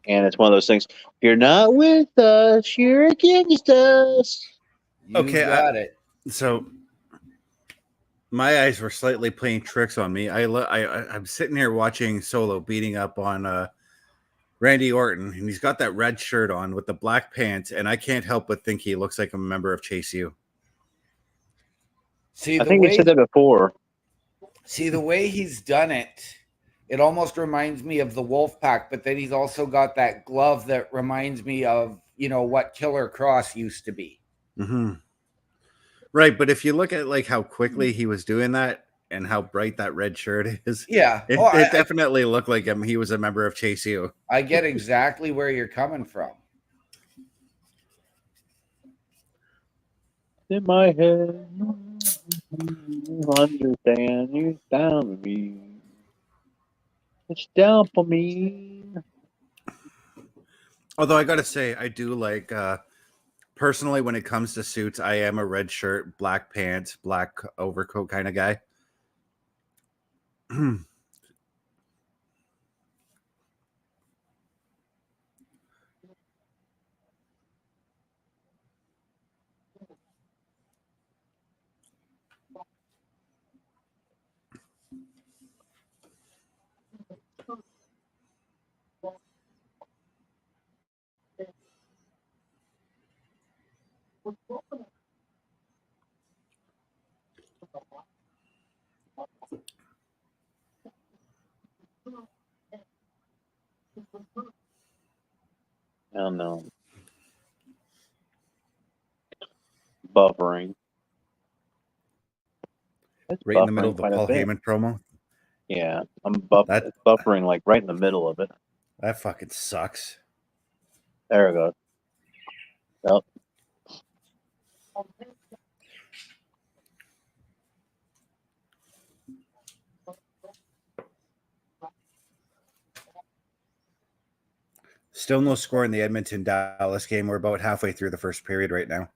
And it's one of those things. If you're not with us, you're against us. You got it. So my eyes were slightly playing tricks on me. I'm sitting here watching Solo beating up on Randy Orton, and he's got that red shirt on with the black pants, and I can't help but think he looks like a member of Chase U. See, I think he said that before. See, the way he's done it, it almost reminds me of the Wolfpack, but then he's also got that glove that reminds me of, what Killer Cross used to be. Mm-hmm. Right, but if you look at like how quickly he was doing that and how bright that red shirt is, it definitely looked like him. He was a member of Chase U. I get exactly where you're coming from. In my head, understand you down with me. It's down for me. Although I gotta say, I do like personally when it comes to suits, I am a red shirt, black pants, black overcoat kind of guy. I don't know. Buffering. It's Right in the middle buffering of the quite a Paul bit. Heyman promo. Yeah, it's That buffering like right in the middle of it. that fucking sucks. There it goes. Yep. Still no score in the Edmonton Dallas game. We're about halfway through the first period right now.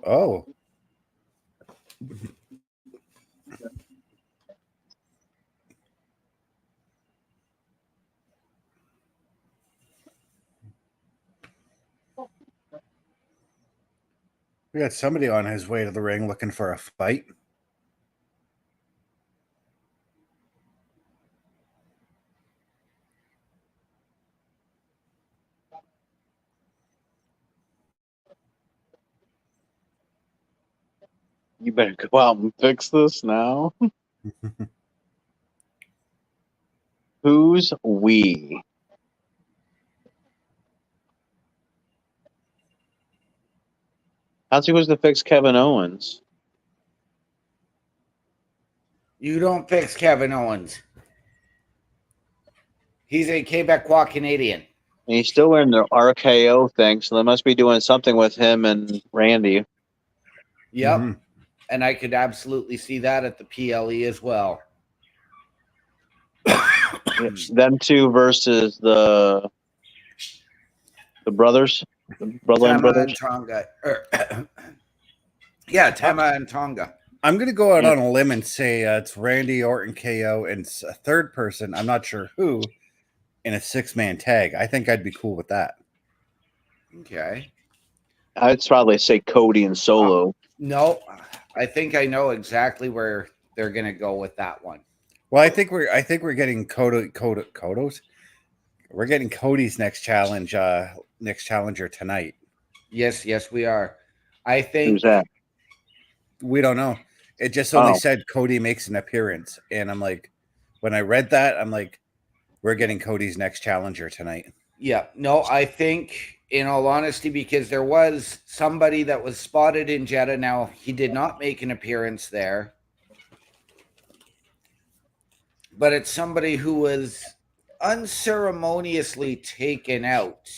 Oh. We got somebody on his way to the ring looking for a fight. You better go out and fix this now. Who's we? How's he supposed to fix Kevin Owens? You don't fix Kevin Owens. He's a Quebecois Canadian. And he's still wearing the RKO thing, so they must be doing something with him and Randy. Yep. Mhm. And I could absolutely see that at the PLE as well. It's them two versus the brothers, the bloodline Tama brothers. and Tonga. Yeah, Tama and Tonga. I'm going to go out Yeah. on a limb and say it's Randy Orton KO and a third person, I'm not sure who, in a 6-man tag. I think I'd be cool with that. Okay. I'd probably say Cody and Solo. No, I think I know exactly where they're going to go with that one. Well, I think we're getting Kodo's. We're getting Cody's next challenger tonight. Yes, we are. I think Who's that? We don't know. It just only Oh. said Cody makes an appearance, and I'm like, when I read that, I'm like, we're getting Cody's next challenger tonight. Yeah, no, I think, in all honesty, because there was somebody that was spotted in Jeddah. Now, he did not make an appearance there, but it's somebody who was unceremoniously taken out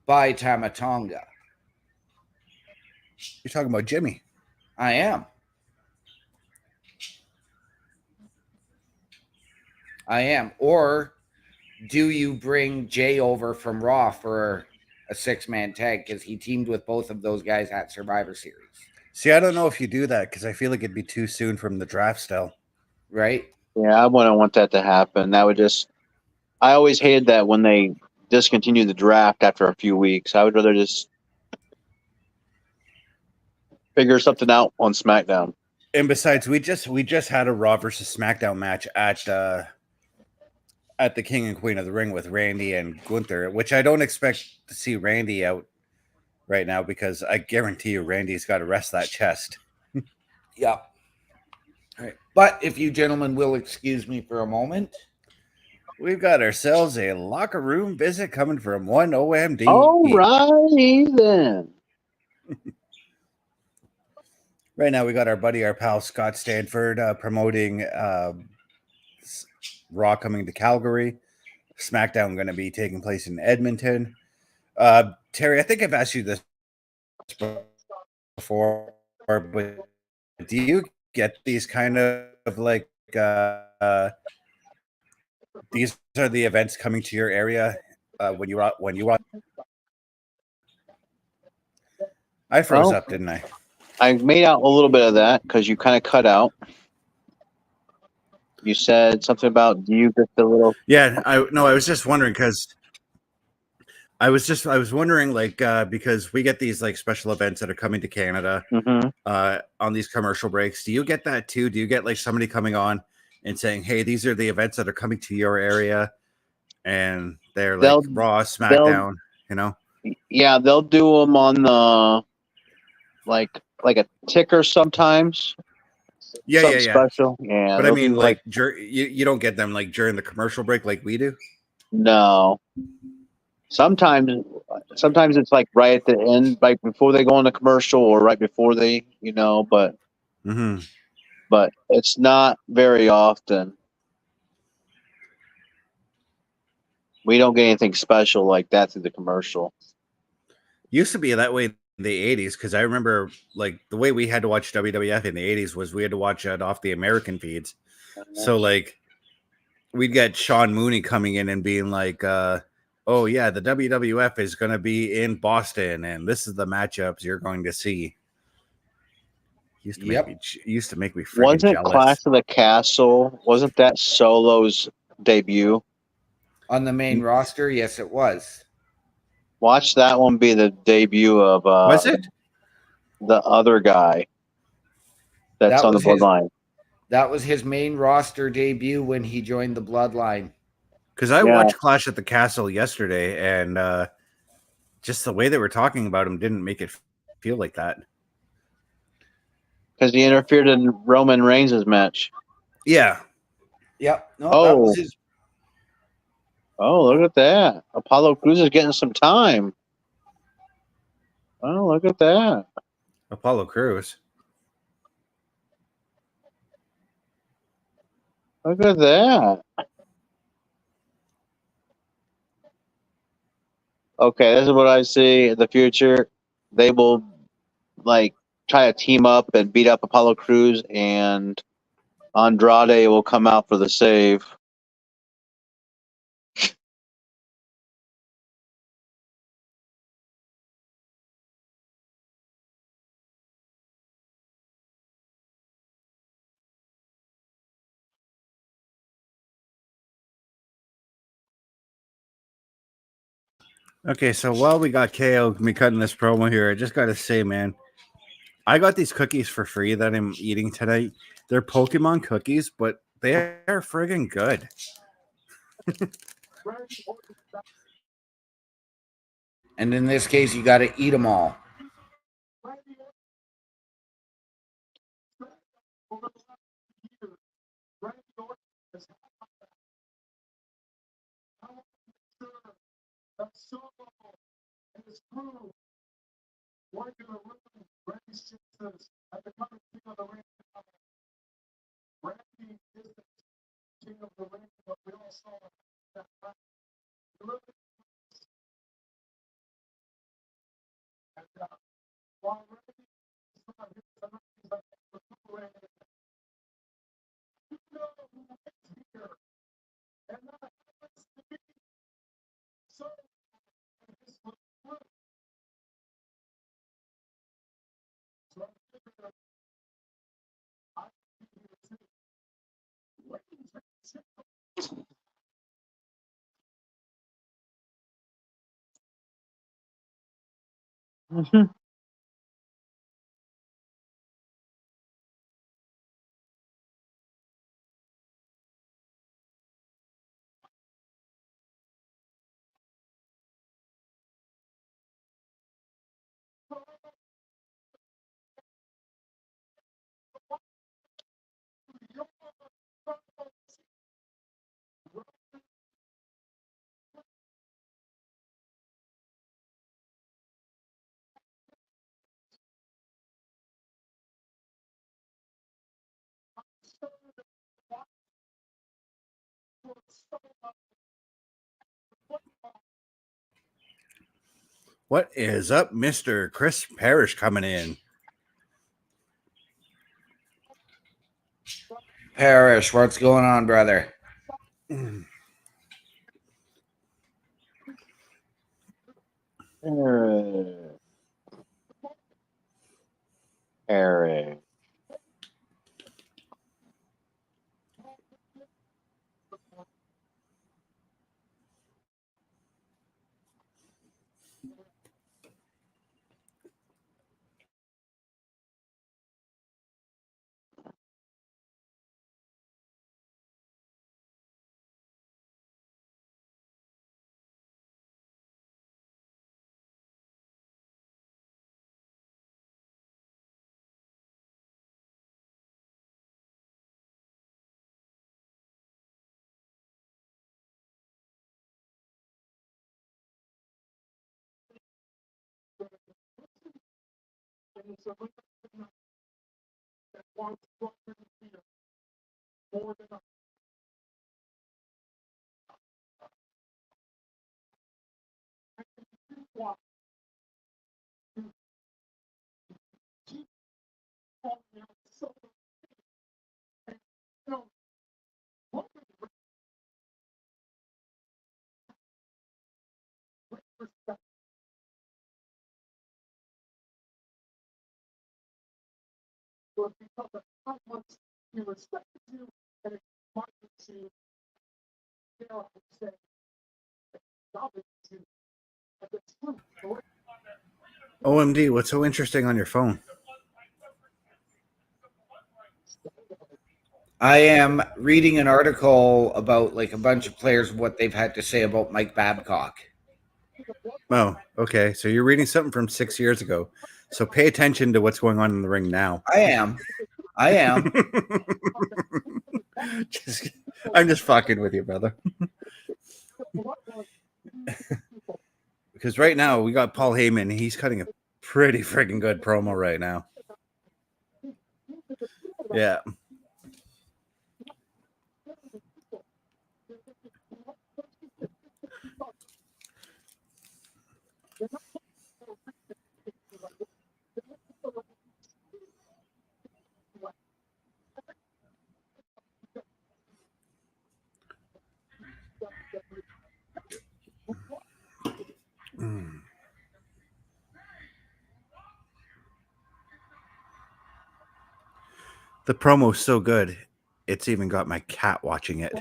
by Tama Tonga. You're talking about Jimmy. I am. Or do you bring Jay over from Raw for a 6-man tag, because he teamed with both of those guys at Survivor Series? See, I don't know if you do that because I feel like it'd be too soon from the draft still. Right? Yeah, I wouldn't want that to happen. That would just. I always hated that when they discontinued the draft after a few weeks. I would rather just figure something out on SmackDown. And besides, we just had a Raw versus SmackDown match at the King and Queen of the Ring with Randy and Gunther, which I don't expect to see Randy out right now because I guarantee you Randy's got to rest that chest. Yeah. All right. But if you gentlemen will excuse me for a moment. We've got ourselves a locker room visit coming from one OMD. All righty then. Right now, we got our pal Scott Stanford promoting Raw coming to Calgary. SmackDown going to be taking place in Edmonton. Terry, I think I've asked you this before, but do you get these kind of like these are the events coming to your area when you watch? I froze up, didn't I? I made out a little bit of that because you kind of cut out. You said something about, do you get the little... Yeah, I was just wondering because I was wondering like because we get these like special events that are coming to Canada on these commercial breaks. Do you get that too? Do you get like somebody coming on and saying, "Hey, these are the events that are coming to your area," and they're like Raw, SmackDown, you know? Yeah, they'll do them on the like a ticker sometimes. Yeah. Special. Yeah, but I mean, like you don't get them like during the commercial break like we do. No. Sometimes it's like right at the end, right before they go on the commercial, or right before they, but but it's not very often. We don't get anything special like that through the commercial. Used to be that way in the 80s because I remember like the way we had to watch WWF in the 80s was we had to watch it off the American feeds. So like we'd get Sean Mooney coming in and being like, oh yeah, the WWF is going to be in Boston and this is the matchups you're going to see. Used to make me freaking Wasn't jealous. Clash of the Castle, wasn't that Solo's debut? On the main roster? Yes, it was. Watch that one be the debut of was it? The other guy that's on the Bloodline. That was his main roster debut when he joined the Bloodline. Because I watched Clash at the Castle yesterday, and just the way they were talking about him didn't make it feel like that. Because he interfered in Roman Reigns' match. Yeah. Yep. No, that was his. Oh, look at that. Apollo Crews is getting some time. Oh, look at that. Apollo Crews. Look at that. Okay, this is what I see in the future. They will like try to team up and beat up Apollo Crews, and Andrade will come out for the save. Okay, so while we got KO me cutting this promo here, I just got to say, man, I got these cookies for free that I'm eating tonight. They're Pokemon cookies, but they are friggin' good. And in this case, you got to eat them all. What is up, Mr. Chris Parrish coming in? Parrish, what's going on, brother? Eric. OMD, what's so interesting on your phone? I am reading an article about like a bunch of players, what they've had to say about Mike Babcock. Oh, okay. So you're reading something from 6 years ago. So pay attention to what's going on in the ring now. I am. I'm just fucking with you, brother. Because right now we got Paul Heyman. He's cutting a pretty freaking good promo right now. Yeah. The promo's so good, it's even got my cat watching it.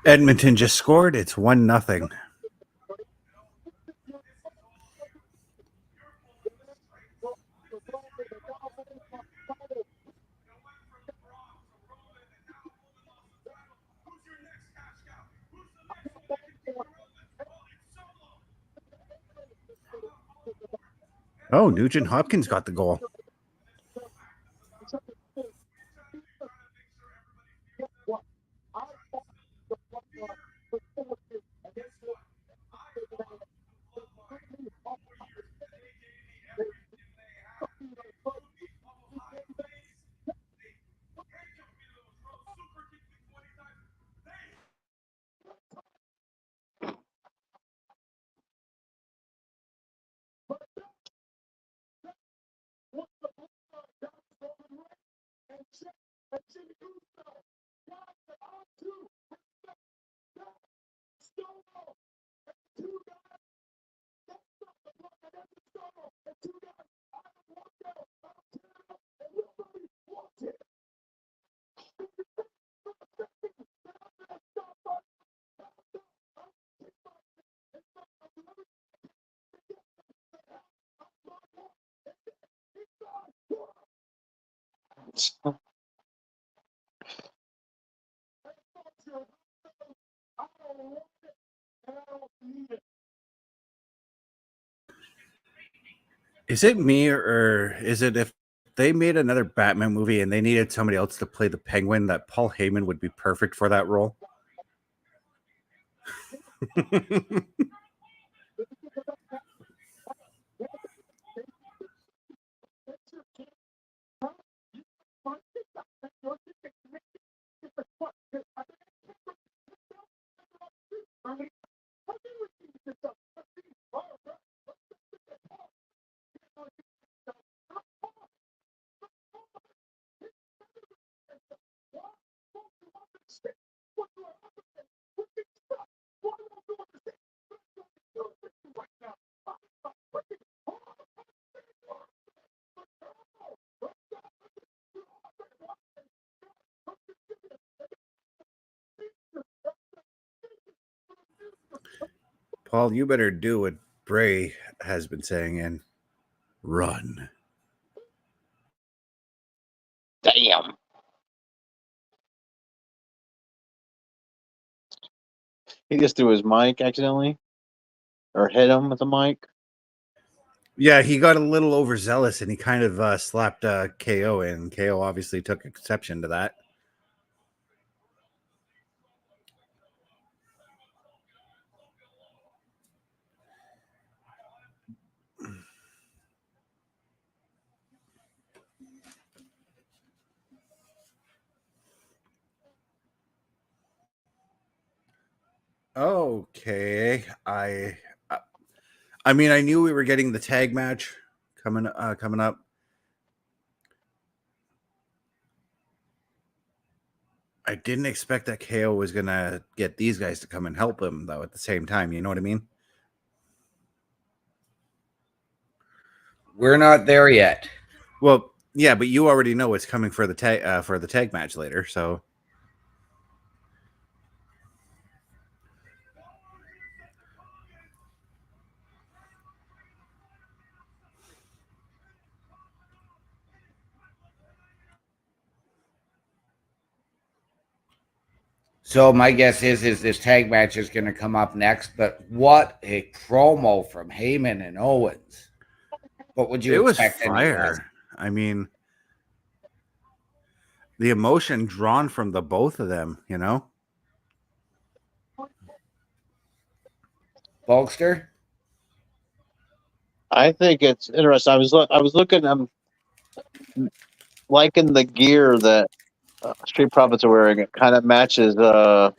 Edmonton just scored. It's 1-0. Oh, Nugent Hopkins got the goal. Is it me or is it if they made another Batman movie and they needed somebody else to play the Penguin that Paul Heyman would be perfect for that role? Paul, you better do what Bray has been saying and run. Damn. He just threw his mic accidentally, or hit him with the mic. Yeah, he got a little overzealous and he kind of slapped KO, and KO obviously took exception to that. Okay, I mean, I knew we were getting the tag match coming up. I didn't expect that KO was gonna get these guys to come and help him though at the same time. You know what I mean? We're not there yet. Well, yeah, but you already know what's coming for the tag match later, so. So my guess is this tag match is going to come up next. But what a promo from Heyman and Owens! What would you It was expect? fire. I mean, the emotion drawn from the both of them, you know. Bulkster? I think it's interesting. I was looking. I'm liking the gear that Street Profits are wearing. It kind of matches KO.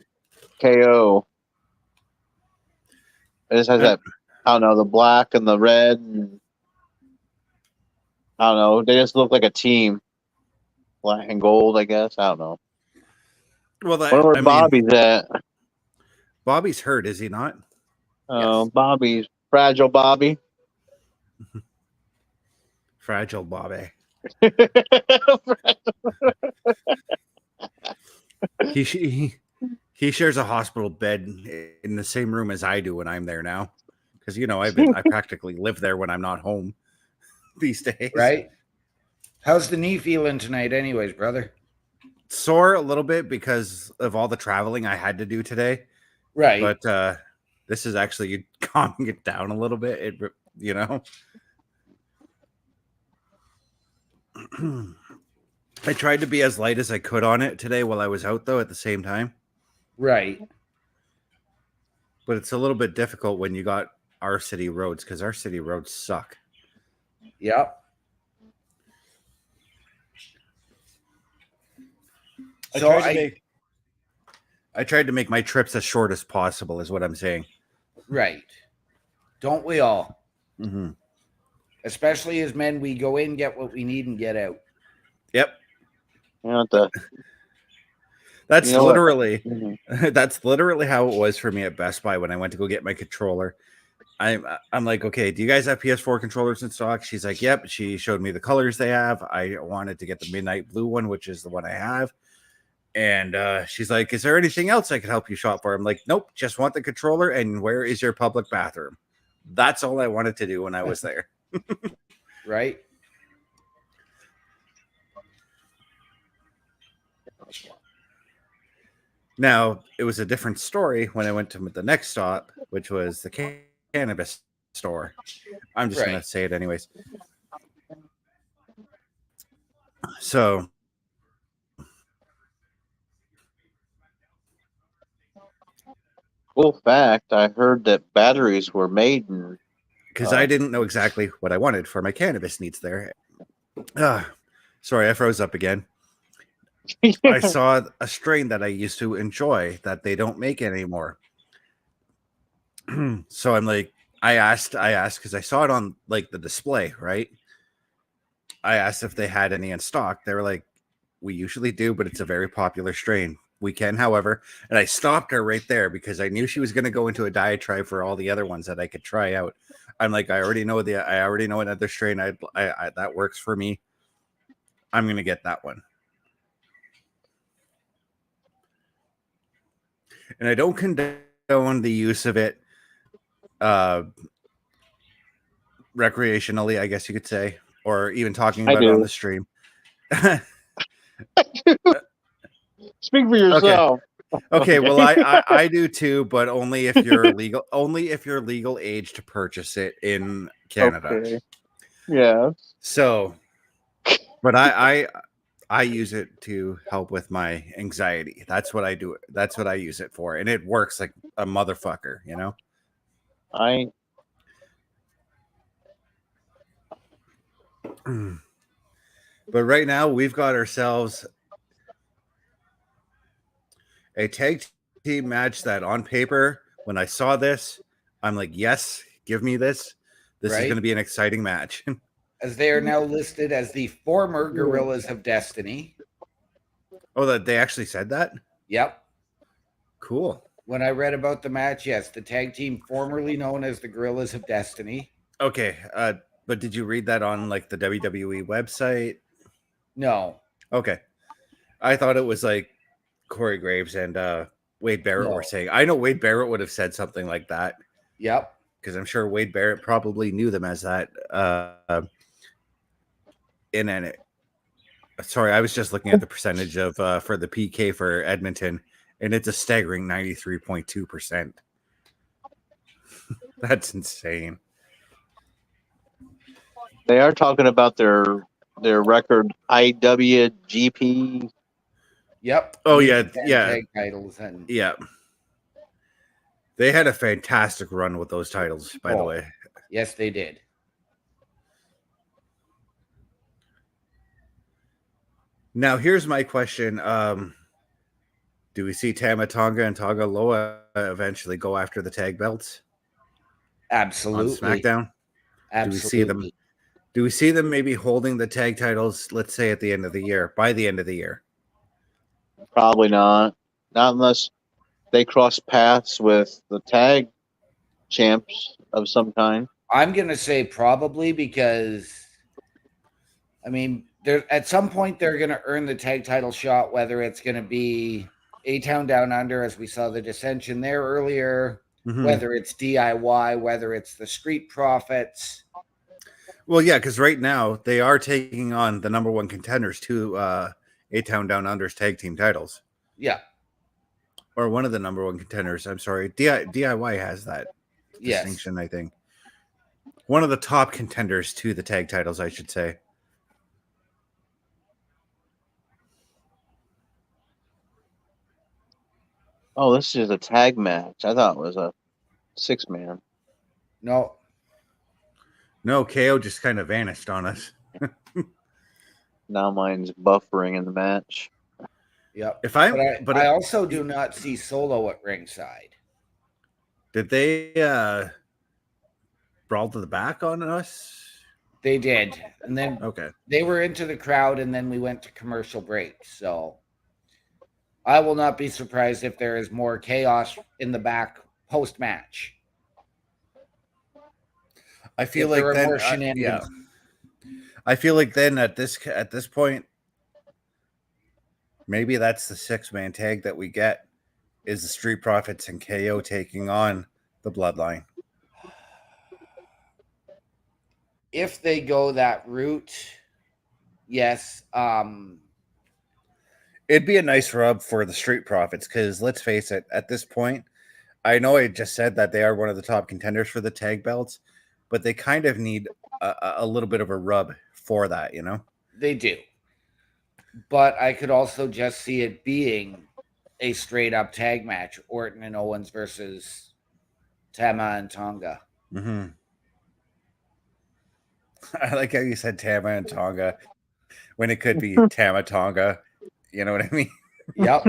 It just has that, I don't know, the black and the red. And, I don't know. They just look like a team. Black and gold, I guess. I don't know. Well, Where Bobby's at? Bobby's hurt, is he not? Yes. Bobby's fragile. Bobby. Fragile Bobby. He shares a hospital bed in the same room as I do when I'm there now, because you know I practically live there when I'm not home these days. Right? How's the knee feeling tonight, anyways, brother? Sore a little bit because of all the traveling I had to do today. Right. But this is actually calming it down a little bit. It, you know. I tried to be as light as I could on it today while I was out, though, at the same time. Right. But it's a little bit difficult when you got our city roads, because our city roads suck. Yep. I tried to make my trips as short as possible, is what I'm saying. Right. Don't we all? Mm-hmm. Especially as men, we go in, get what we need, and get out. Yep. You know, That's you know literally Mm-hmm. that's literally how it was for me at Best Buy when I went to go get my controller. I'm like, okay, do you guys have PS4 controllers in stock? She's like, yep. She showed me the colors they have. I wanted to get the midnight blue one, which is the one I have. And she's like, is there anything else I could help you shop for? I'm like, nope, just want the controller. And where is your public bathroom? That's all I wanted to do when I was there. Right. Now, it was a different story when I went to the next stop, which was the cannabis store. I'm just going to say it anyways. So, Cool fact, I heard that batteries were made in... because I didn't know exactly what I wanted for my cannabis needs there. Sorry, I froze up again. I saw a strain that I used to enjoy that they don't make anymore. So I'm like, I asked because I saw it on like the display, right? I asked if they had any in stock. They were like, we usually do, but it's a very popular strain. We can, however, and I stopped her right there because I knew she was going to go into a diatribe for all the other ones that I could try out. I'm like, I already know another strain. I that works for me. I'm going to get that one. And I don't condone the use of it recreationally, I guess you could say, or even talking about it on the stream. Speak for yourself. Okay, well, I do too, but only if you're legal. Only if you're legal age to purchase it in Canada. Okay. Yeah. So, but I use it to help with my anxiety. That's what I do. That's what I use it for, and it works like a motherfucker. You know. But right now we've got ourselves a tag team match that on paper, when I saw this, I'm like, yes, give me this. This is going to be an exciting match. As they are now listed as the former Gorillas of Destiny. Oh, that they actually said that? Yep. Cool. When I read about the match, yes, the tag team formerly known as the Gorillas of Destiny. Okay, but did you read that on like the WWE website? No. Okay. I thought it was like Corey Graves and Wade Barrett were saying. I know Wade Barrett would have said something like that. Yep. Because I'm sure Wade Barrett probably knew them as that. Sorry, I was just looking at the percentage of for the PK for Edmonton, and it's a staggering 93.2%. That's insane. They are talking about their record IWGP. Yep. Oh yeah. Tag titles and They had a fantastic run with those titles, by the way. Yes, they did. Now, here's my question. Do we see Tama Tonga and Tonga Loa eventually go after the tag belts? Absolutely. On SmackDown? Absolutely. Do we see them maybe holding the tag titles, let's say at the end of the year, by the end of the year? Probably not. Not unless they cross paths with the tag champs of some kind. I'm going to say probably because, I mean, at some point they're going to earn the tag title shot, whether it's going to be A-Town Down Under, as we saw the dissension there earlier, whether it's DIY, whether it's the Street Profits. Well, yeah, because right now they are taking on the number one contenders to A-Town Down Under's tag team titles. Yeah. Or one of the number one contenders. I'm sorry. DIY has that distinction, I think. One of the top contenders to the tag titles, I should say. Oh, this is a tag match. I thought it was a 6-man. No. No, KO just kind of vanished on us. Now mine's buffering in the match. Yep. But I also do not see Solo at ringside. Did they brawl to the back on us? They did. And then they were into the crowd, and then we went to commercial break. So I will not be surprised if there is more chaos in the back post-match. I feel like then, more shenanigans. I feel like then at this point, maybe that's the 6-man tag that we get is the Street Profits and KO taking on the Bloodline. If they go that route, yes. It'd be a nice rub for the Street Profits because let's face it, at this point, I know I just said that they are one of the top contenders for the tag belts, but they kind of need a little bit of a rub for that, you know? They do. But I could also just see it being a straight up tag match, Orton and Owens versus Tama and Tonga. Mm-hmm. I like how you said Tama and Tonga when it could be Tama Tonga. You know what I mean? Yep.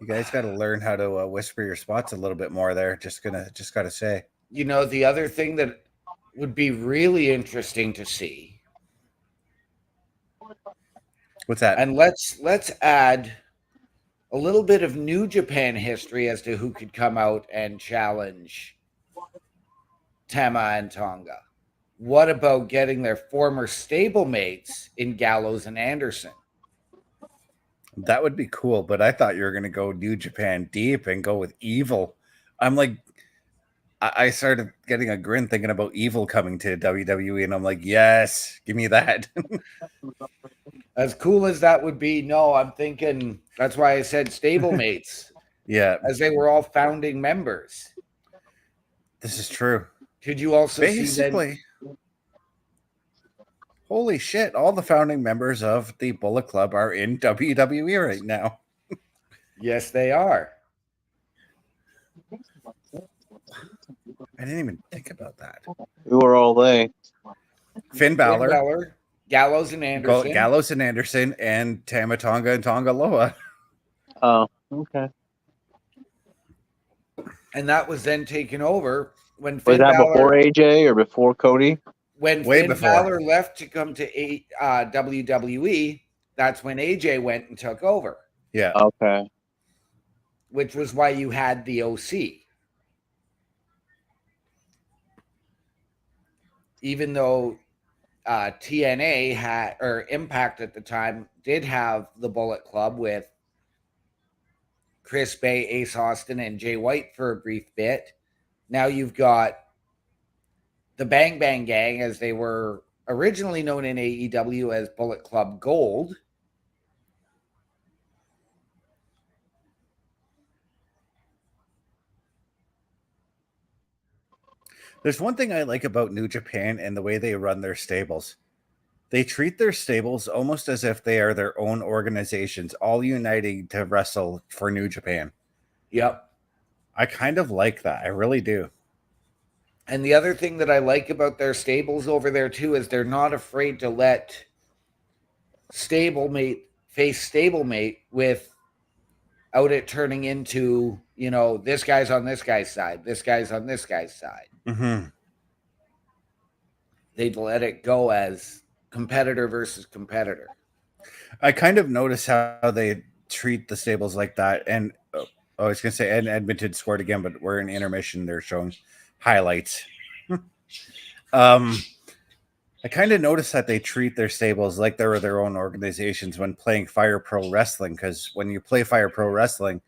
You guys gotta learn how to whisper your spots a little bit more there. Just gotta say. You know, the other thing that would be really interesting to see, What's that? and let's add a little bit of New Japan history as to who could come out and challenge Tama and Tonga. What about getting their former stablemates in Gallows and Anderson? That would be cool, but I thought you were gonna go New Japan deep and go with Evil. I'm like, I started getting a grin thinking about Evil coming to WWE, and I'm like, yes, give me that. As cool as that would be, no, I'm thinking that's why I said stablemates, Yeah, as they were all founding members. this is true. Could you also see Basically, holy shit, all the founding members of the Bullet Club are in WWE right now. Yes, they are. I didn't even think about that. Who are all they? Finn Balor, Finn Balor, Gallows and Anderson. Gallows and Anderson, and Tama Tonga and Tonga Loa. Oh, okay. And that was then taken over when Was Finn that Balor, before AJ or before Cody? when Way Finn before. Balor left to come to WWE. That's when AJ went and took over, Yeah. Okay. which was why you had the OC. Even though TNA had, or Impact at the time, did have the Bullet Club with Chris Bay, Ace Austin, and Jay White for a brief bit. Now you've got the Bang Bang Gang, as they were originally known in AEW as Bullet Club Gold. There's one thing I like about New Japan and the way they run their stables. They treat their stables almost as if they are their own organizations, all uniting to wrestle for New Japan. Yep. I kind of like that. I really do. And the other thing that I like about their stables over there too is they're not afraid to let stablemate face stablemate without it turning into, you know, this guy's on this guy's side, this guy's on this guy's side. Mm-hmm. They'd let it go as competitor versus competitor. I kind of notice how they treat the stables like that. And I was going to say, and Edmonton scored again, but we're in intermission. They're showing highlights. I kind of notice that they treat their stables like they're their own organizations when playing Fire Pro Wrestling. Because when you play Fire Pro Wrestling,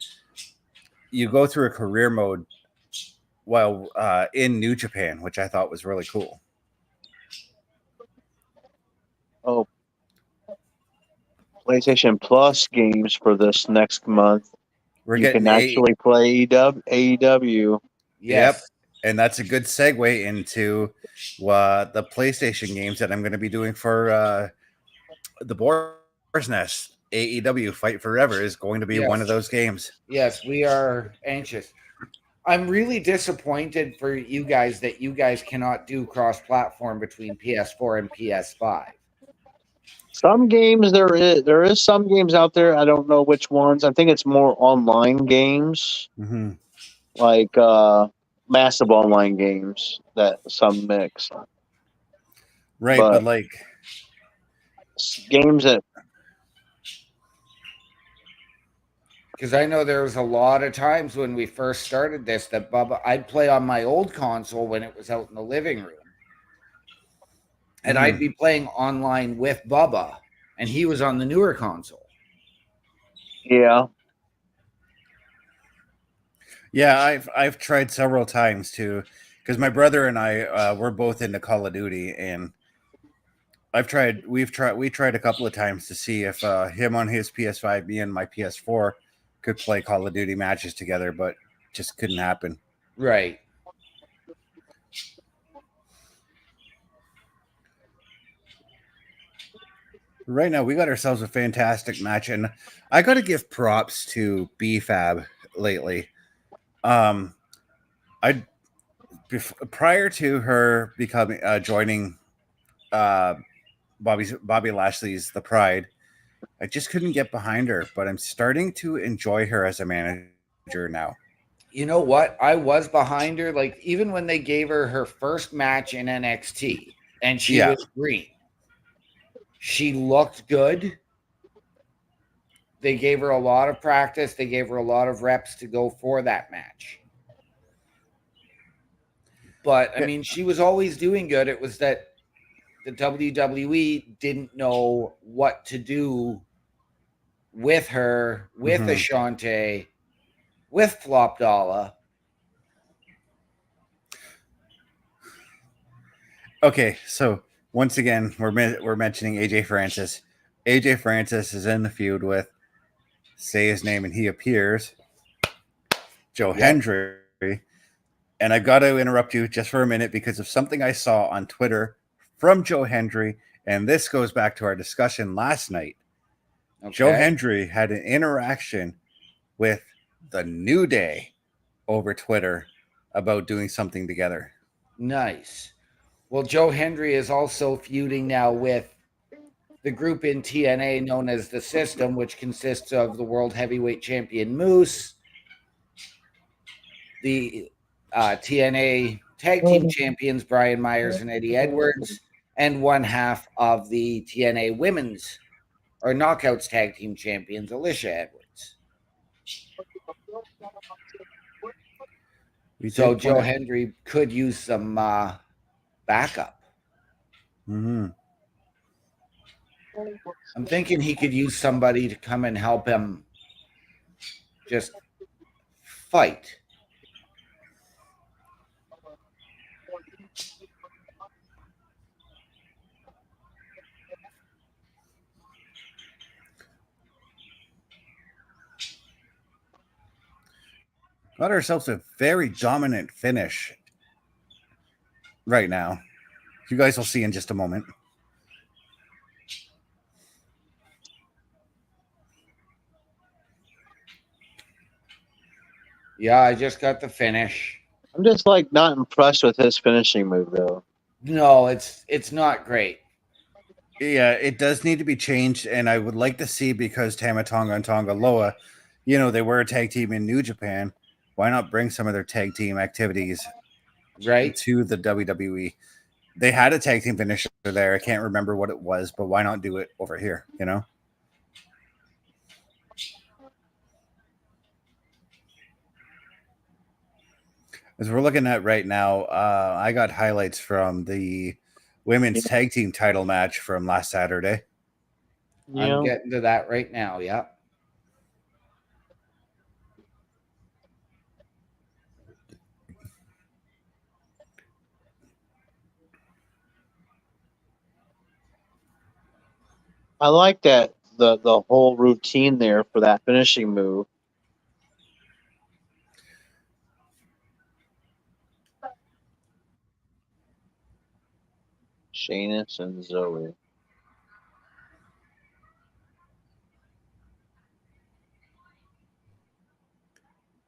you go through a career mode while in New Japan, which I thought was really cool. Oh, PlayStation Plus games for this next month. We're You getting can actually play AEW. Yes. Yep. And that's a good segue into the PlayStation games that I'm going to be doing for the Boar's Nest. AEW Fight Forever is going to be one of those games. Yes, we are anxious. I'm really disappointed for you guys that you guys cannot do cross-platform between PS4 and PS5. Some games there is some games out there. I don't know which ones. I think it's more online games, Mm-hmm. like massive online games that some mix. Right, But- but like Games that Because I know there was a lot of times when we first started this that Bubba, I'd play on my old console when it was out in the living room. And I'd be playing online with Bubba, and he was on the newer console. yeah. Yeah, I've tried several times to, because my brother and I we're both into Call of Duty, and we tried a couple of times to see if him on his PS5, me and my PS4 could play Call of Duty matches together, but just couldn't happen. Right. Right now, we got ourselves a fantastic match, and I got to give props to BFAB lately. I prior to her becoming joining Bobby Lashley's The Pride, I just couldn't get behind her, but I'm starting to enjoy her as a manager now. You know what? I was behind her. Like, even when they gave her her first match in NXT and she Yeah. was green, she looked good. They gave her a lot of practice. They gave her a lot of reps to go for that match. But, I mean, she was always doing good. It was that the WWE didn't know what to do with her, with Ashante, with Flop Dollar. Okay, so once again, we're mentioning AJ Francis. AJ Francis is in the feud with, say his name and he appears, Joe Hendry. And I've got to interrupt you just for a minute because of something I saw on Twitter from Joe Hendry, and this goes back to our discussion last night. Okay. Joe Hendry had an interaction with the New Day over Twitter about doing something together. Nice. Well, Joe Hendry is also feuding now with the group in TNA known as The System, which consists of the World Heavyweight Champion Moose, the TNA Tag Team Champions Brian Myers and Eddie Edwards, and one half of the TNA Women's or Knockouts Tag Team Champions, Alicia Edwards. So Joe Hendry could use some backup. Mm-hmm. I'm thinking he could use somebody to come and help him just fight. Got ourselves a very dominant finish right now. You guys will see in just a moment. Yeah, I just got the finish. I'm just like not impressed with his finishing move though. No, it's not great. Yeah, it does need to be changed, and I would like to see, because Tama Tonga and Tonga Loa, they were a tag team in New Japan. Why not bring some of their tag team activities to the WWE? They had a tag team finisher there. I can't remember what it was, but why not do it over here, As we're looking at right now, I got highlights from the women's tag team title match from last Saturday. I'm getting to that right now, yeah. I like that the whole routine there for that finishing move. Sheamus and Zoe.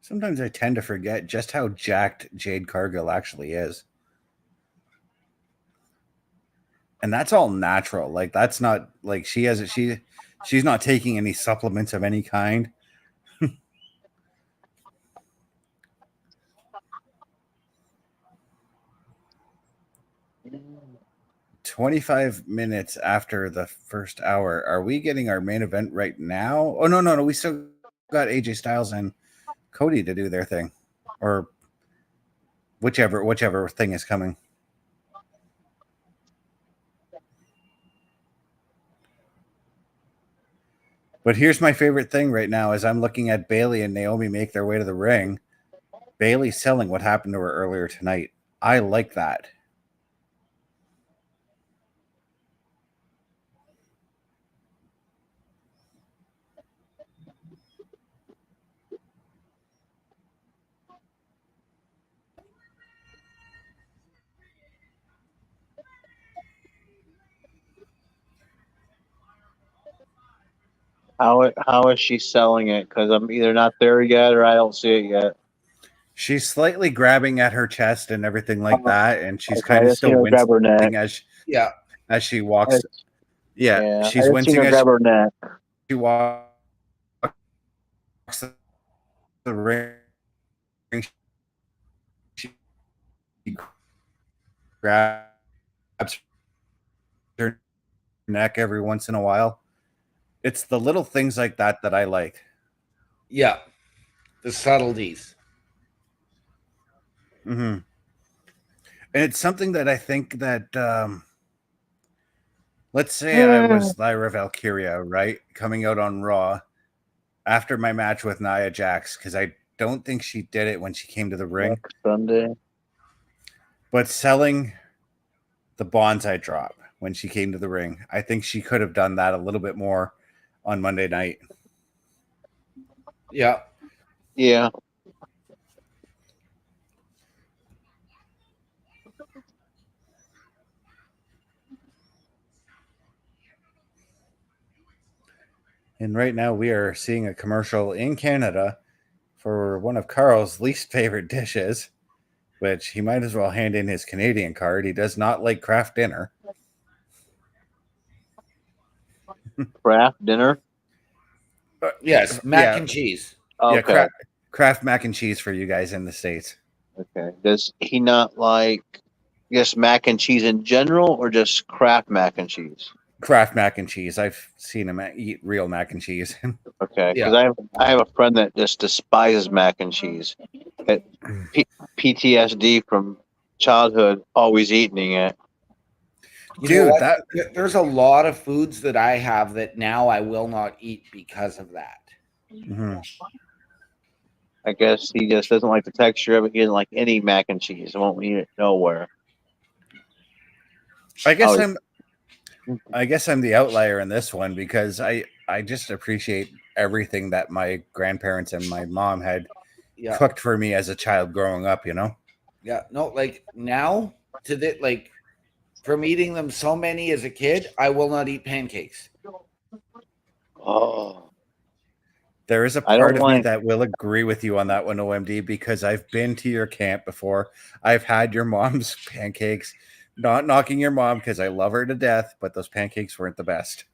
Sometimes I tend to forget just how jacked Jade Cargill actually is. And that's all natural. Like, that's not like she's not taking any supplements of any kind. 25 minutes after the first hour. Are we getting our main event right now? Oh, no. We still got AJ Styles and Cody to do their thing. Or whichever thing is coming. But here's my favorite thing right now as I'm looking at Bayley and Naomi make their way to the ring. Bayley selling what happened to her earlier tonight. I like that. How is she selling it? Because I'm either not there yet or I don't see it yet. She's slightly grabbing at her chest and everything like that, and she's Okay, kind I of just seen still her grab her neck. wincing Yeah. as she walks. Yeah, I she's just seen wincing her as grab her neck. she walks the ring. She grabs her neck every once in a while. It's the little things like that that I like. Yeah. The subtleties. Mm-hmm. And it's something that I think that, let's say I was Lyra Valkyria, right? Coming out on Raw after my match with Nia Jax, because I don't think she did it when she came to the ring. Next Sunday. But selling the bonsai drop when she came to the ring, I think she could have done that a little bit more on Monday night. Yeah. Yeah. And right now we are seeing a commercial in Canada for one of Carl's least favorite dishes, which he might as well hand in his Canadian card. He does not like craft dinner. Craft dinner. Yes. Mac and cheese. Okay. Yeah, craft mac and cheese for you guys in the States. Okay. Does he not like just mac and cheese in general, or just Kraft mac and cheese? Kraft mac and cheese. I've seen him eat real mac and cheese. Okay, because Yeah. I have a friend that just despises mac and cheese. PTSD from childhood, always eating it. You know Dude, what? There's a lot of foods that I have that now I will not eat because of that. Mhm. I guess he just doesn't like the texture of it. He doesn't like any mac and cheese. He won't eat it nowhere. I guess Oh, I'm the outlier in this one because I just appreciate everything that my grandparents and my mom had Yeah. cooked for me as a child growing up, you know? Yeah. No, like now to the like from eating them so many as a kid, I will not eat pancakes. Oh, There is a I part don't of me like. that will agree with you on that one, OMD, because I've been to your camp before. I've had your mom's pancakes. Not knocking your mom because I love her to death, but those pancakes weren't the best.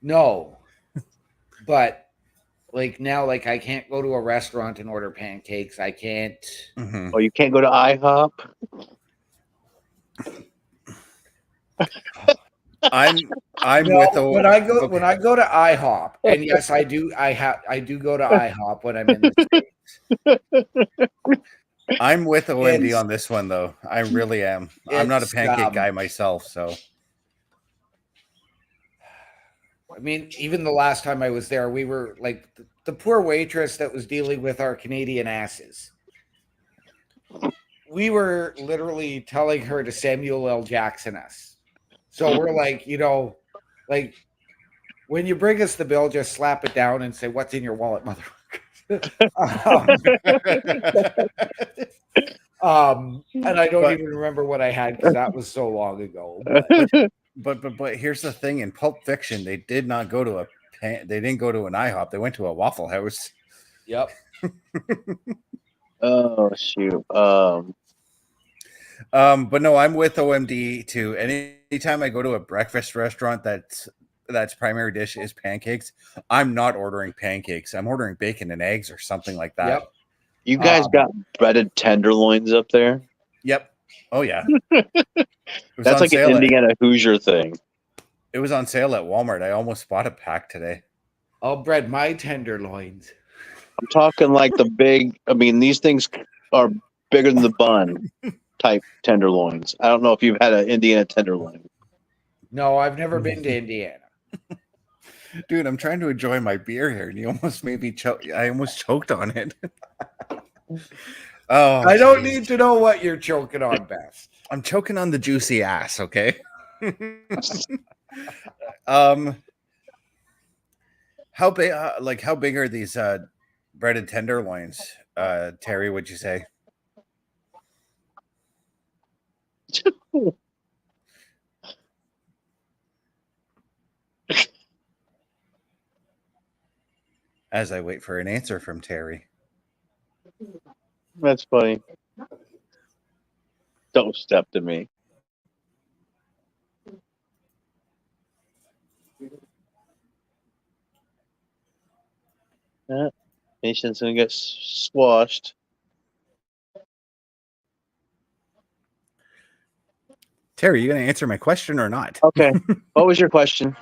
No. But like now, like I can't go to a restaurant and order pancakes. I can't. Mhm. Oh, you can't go to IHOP. I'm No, with when I go to IHOP, and yes, I do go to IHOP when I'm in the States. I'm with OMD It's- on this one though. I really am. I'm not a it's, pancake guy myself, so I mean, even the last time I was there, we were like the poor waitress that was dealing with our Canadian asses. We were literally telling her to Samuel L. Jackson us. So we're like, like when you bring us the bill, just slap it down and say, "What's in your wallet, and I don't even remember what I had because that was so long ago. but here's the thing: in Pulp Fiction, they did not go to they didn't go to an IHOP. They went to a Waffle House. Yep. Oh shoot. But no, I'm with OMD too. Anytime I go to a breakfast restaurant that's primary dish is pancakes, I'm not ordering pancakes. I'm ordering bacon and eggs or something like that. Yep. You guys got breaded tenderloins up there? Yep. Oh yeah. That's like an Indiana Hoosier thing. It was on sale at Walmart. I almost bought a pack today. I'll bread my tenderloins. I'm talking like the big. I mean, these things are bigger than the bun type tenderloins. I don't know if you've had an Indiana tenderloin. No, I've never been to Indiana. Dude, I'm trying to enjoy my beer here, and you almost made me choke. I almost choked on it. Oh, I don't geez. need to know what you're choking on, Best. I'm choking on the juicy ass. Okay. um, how big? How big are these breaded tenderloins? Terry, would you say? As I wait for an answer from Terry. That's funny. Don't step to me. Nation's gonna get squashed. Terry, you gonna answer my question or not? Okay. What was your question?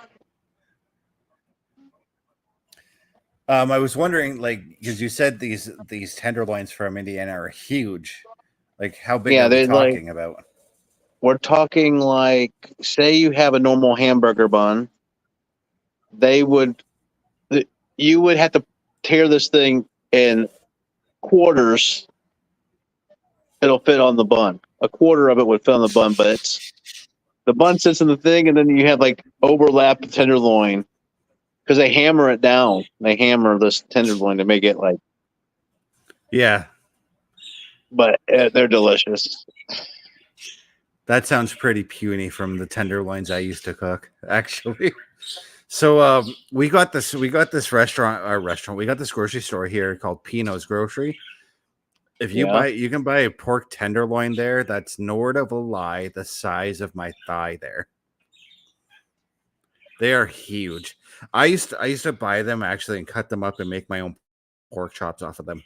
I was wondering, because you said these tenderloins from Indiana are huge. Like, how big Yeah, are we they're like, talking about? we're talking like, say you have a normal hamburger bun. You would have to tear this thing in quarters. It'll fit on the bun. A quarter of it would fit on the bun, but the bun sits in the thing, and then you have like overlap the tenderloin because they hammer it down. They hammer this tenderloin to make it like, Yeah, but they're delicious. that sounds pretty puny from the tenderloins I used to cook, actually. So we got this restaurant. We got this grocery store here called Pino's Grocery. If you Yeah. you can buy a pork tenderloin there. That's no word of a lie. The size of my thigh there. They are huge. I used to buy them actually and cut them up and make my own pork chops off of them.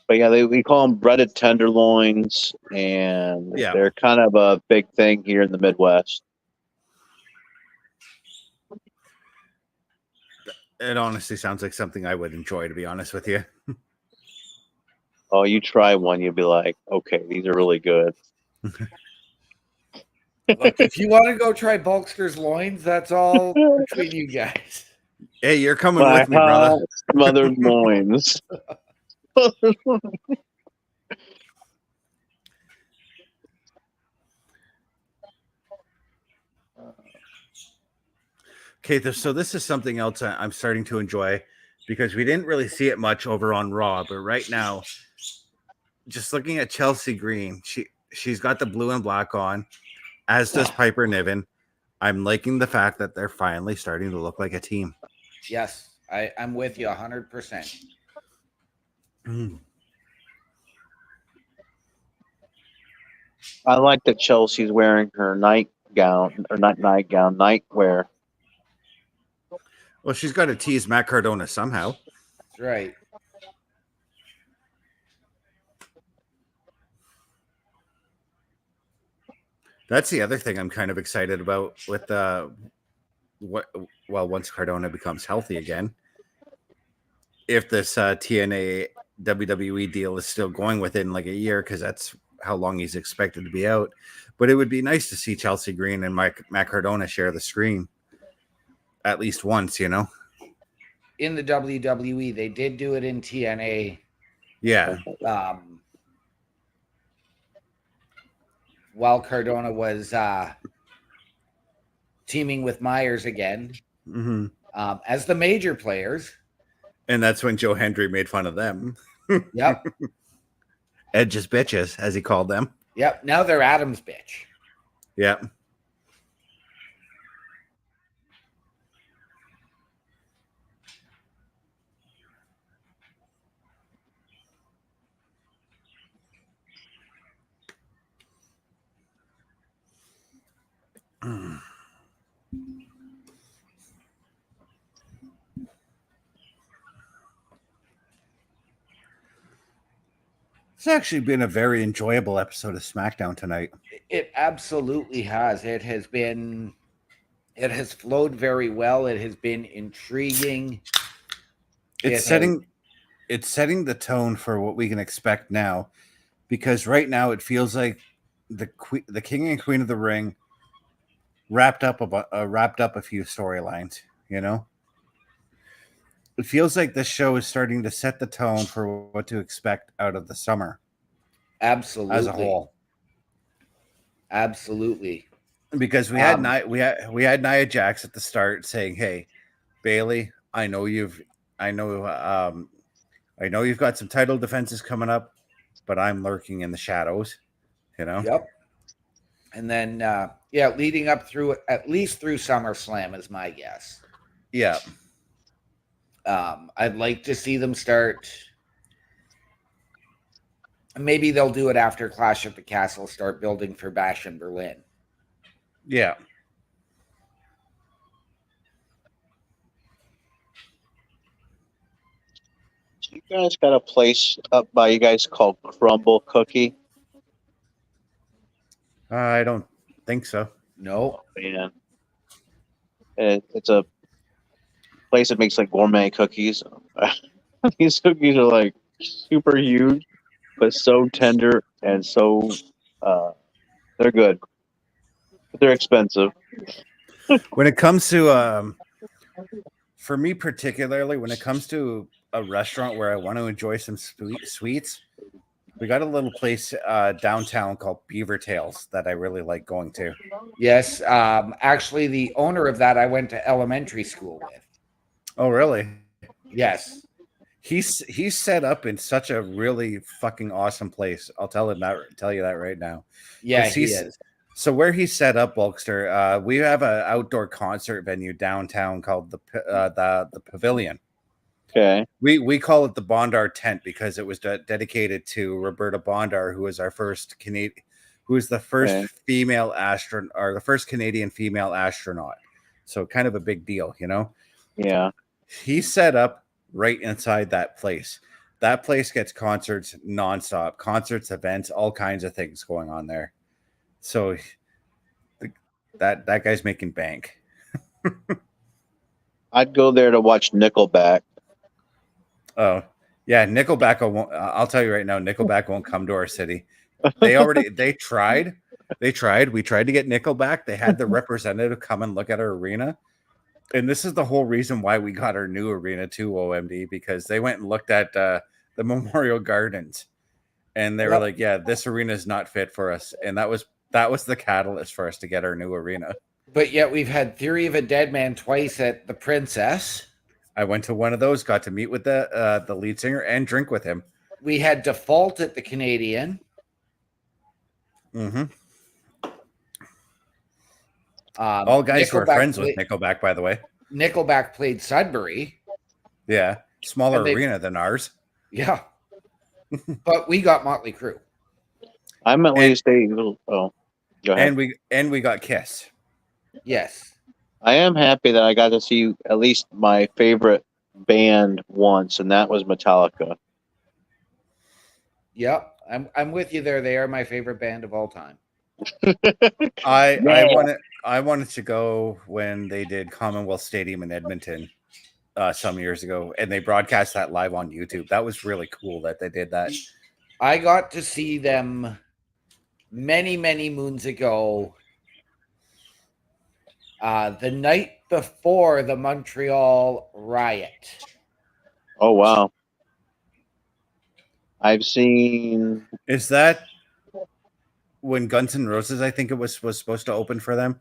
But yeah, we call them breaded tenderloins, and Yeah. they're kind of a big thing here in the Midwest. It honestly sounds like something I would enjoy, to be honest with you. Oh, you try one, you'll be like, okay, these are really good. Look, if you want to go try Bulkster's loins, that's all between you guys. Hey, you're coming My with me, brother. smothered loins. Okay, so this is something else I'm starting to enjoy because we didn't really see it much over on Raw, but right now, just looking at Chelsea Green, she's got the blue and black on, as does Piper Niven. I'm liking the fact that they're finally starting to look like a team. Yes, I'm with you 100%. I like that Chelsea's wearing her nightgown, or not nightgown, nightwear. Well, she's got to tease Matt Cardona somehow. That's right. That's the other thing I'm kind of excited about with once Cardona becomes healthy again. If this TNA WWE deal is still going within like a year, because that's how long he's expected to be out. But it would be nice to see Chelsea Green and Matt Cardona share the screen at least once, In the WWE, they did do it in TNA. Yeah. While Cardona was teaming with Myers again, as the major players. And that's when Joe Hendry made fun of them. Yep. Edge's bitches, as he called them. Yep. Now they're Adam's bitch. Yep. It's actually been a very enjoyable episode of SmackDown tonight. It absolutely has. It has flowed very well. It has been intriguing. It's setting the tone for what we can expect now, because right now it feels like the King and Queen of the Ring wrapped up a few storylines. It feels like this show is starting to set the tone for what to expect out of the summer Absolutely. as a whole. Absolutely. Because we had Nia Jax at the start saying, "Hey, Bayley, I know you've got some title defenses coming up, but I'm lurking in the shadows." You know. Yep. And then leading up through at least through SummerSlam is my guess. Yeah. I'd like to see them start. Maybe they'll do it after Clash at the Castle, start building for Bash in Berlin. Yeah. So you guys got a place up by you guys called Crumble Cookie? I don't think so. No. Man. It's a place that makes like gourmet cookies. These cookies are like super huge, but so tender and so they're good. But they're expensive. When it comes to for me particularly, when it comes to a restaurant where I want to enjoy some sweets, we got a little place downtown called Beaver Tails that I really like going to. Yes. Actually, the owner of that I went to elementary school with. Oh, really? Yes. He's set up in such a really fucking awesome place. I'll tell you that right now. Yeah, he is. So where he's set up, Bulkster, we have an outdoor concert venue downtown called the Pavilion. Okay. We call it the Bondar tent because it was dedicated to Roberta Bondar, who was the first female astronaut, or the first Canadian female astronaut. So kind of a big deal, you know? Yeah. He's set up right inside that place. That place gets concerts nonstop, concerts, events, all kinds of things going on there. So that guy's making bank. I'd go there to watch Nickelback. Oh, yeah, Nickelback won't. I'll tell you right now, Nickelback won't come to our city. They tried. We tried to get Nickelback. They had the representative come and look at our arena. And this is the whole reason why we got our new arena too, OMD, because they went and looked at the Memorial Gardens, and they were like, "Yeah, this arena is not fit for us." And that was the catalyst for us to get our new arena. But yet we've had Theory of a Dead Man twice at the Princess. I went to one of those, got to meet with the lead singer and drink with him. We had Default at the Canadian. Mm-hmm. All guys who are friends with Nickelback, by the way. Nickelback played Sudbury. Yeah, smaller arena than ours. Yeah, but we got Motley Crue. I'm at least a little. Oh, go ahead. And we got Kiss. Yes, I am happy that I got to see at least my favorite band once, and that was Metallica. Yep, I'm with you there. They are my favorite band of all time. I wanted to go when they did Commonwealth Stadium in Edmonton some years ago, and they broadcast that live on YouTube. That was really cool that they did that. I got to see them many moons ago. The night before the Montreal riot. Oh wow! I've seen. Is that when Guns N' Roses, I think it was supposed to open for them,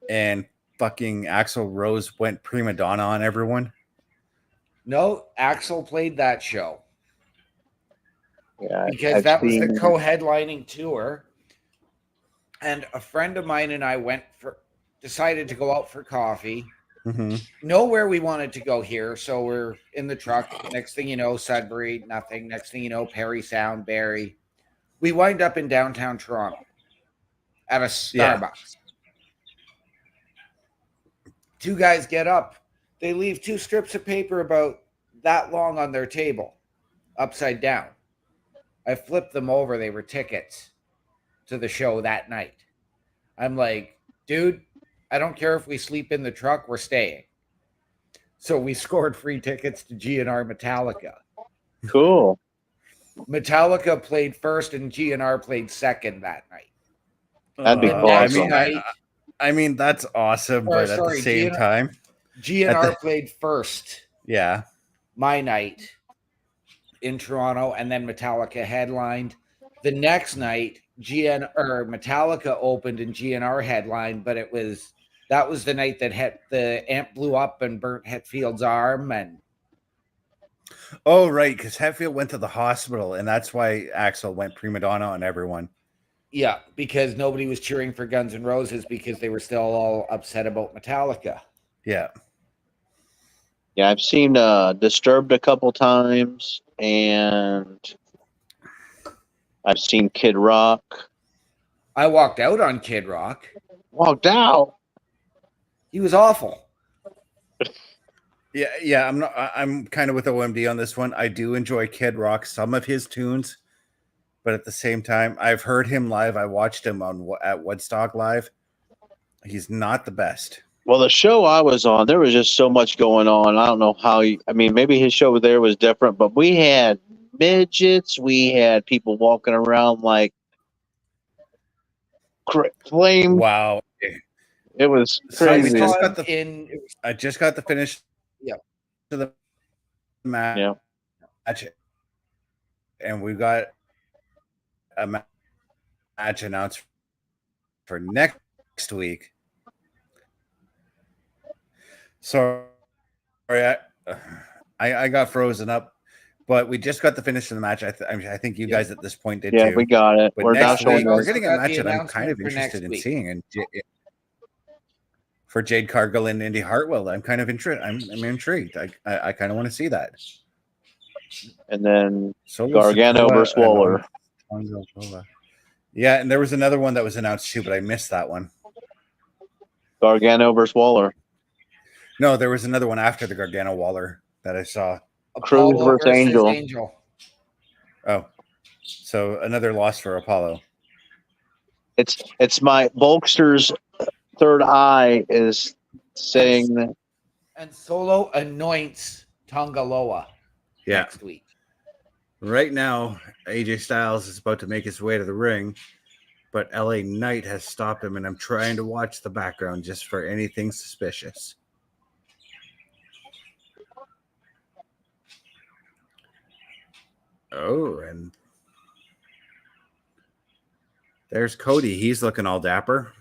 and fucking Axl Rose went prima donna on everyone? No, Axl played that show. Yeah, because that was the co-headlining tour, and a friend of mine and I decided to go out for coffee. Mm-hmm. Nowhere we wanted to go here, so we're in the truck. Next thing you know, Sudbury, nothing. Next thing you know, Parry Sound, Barrie. We wind up in downtown Toronto at a Starbucks. Yeah. Two guys get up. They leave two strips of paper about that long on their table, upside down. I flipped them over. They were tickets to the show that night. I'm like, dude, I don't care if we sleep in the truck, we're staying. So we scored free tickets to GNR Metallica. Cool. Metallica played first and GNR played second that night. That'd be awesome. I mean, that's awesome, but at the same time, GNR played first. Yeah. my night in Toronto, and then Metallica headlined. The next night, Metallica opened and GNR headlined, but that was the night that the amp blew up and burnt Hetfield's arm. And Oh, right, because Hetfield went to the hospital, and that's why Axl went prima donna on everyone. yeah, because nobody was cheering for Guns N' Roses because they were still all upset about Metallica. Yeah. Yeah, I've seen Disturbed a couple times, and I've seen Kid Rock. I walked out on Kid Rock. Walked out. He was awful. Yeah. I'm kind of with OMD on this one. I do enjoy Kid Rock, some of his tunes, but at the same time, I've heard him live. I watched him at Woodstock live. He's not the best. Well, the show I was on, there was just so much going on. I don't know how maybe his show there was different, but we had midgets. We had people walking around like flame. Wow. It was So crazy. I just got the finish. Yeah. To the match. Yeah. And we've got a match announced for next week. Sorry, I got frozen up, but we just got the finish of the match. I think you guys at this point did too. We got it. But We're now next week, showing we're getting a match that I'm kind of interested in seeing, and for Jade Cargill and Indy Hartwell, I'm kind of intrigued. I'm intrigued. I kind of want to see that. And then Solo Gargano Sikoa, versus Waller. Yeah, and there was another one that was announced too, but I missed that one. Gargano versus Waller. No, there was another one after the Gargano Waller that I saw. Cruz versus Angel. Oh, so another loss for Apollo. It's my Bulkster's third eye is saying that. And Solo anoints Tonga Loa next week. Right now, AJ Styles is about to make his way to the ring, but LA Knight has stopped him, and I'm trying to watch the background just for anything suspicious. Oh, and there's Cody. He's looking all dapper.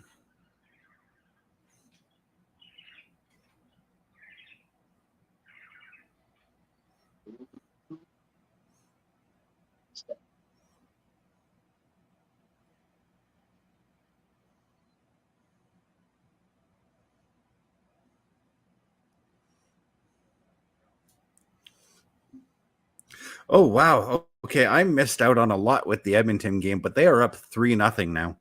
Oh, wow. Okay, I missed out on a lot with the Edmonton game, but they are up 3-0 now.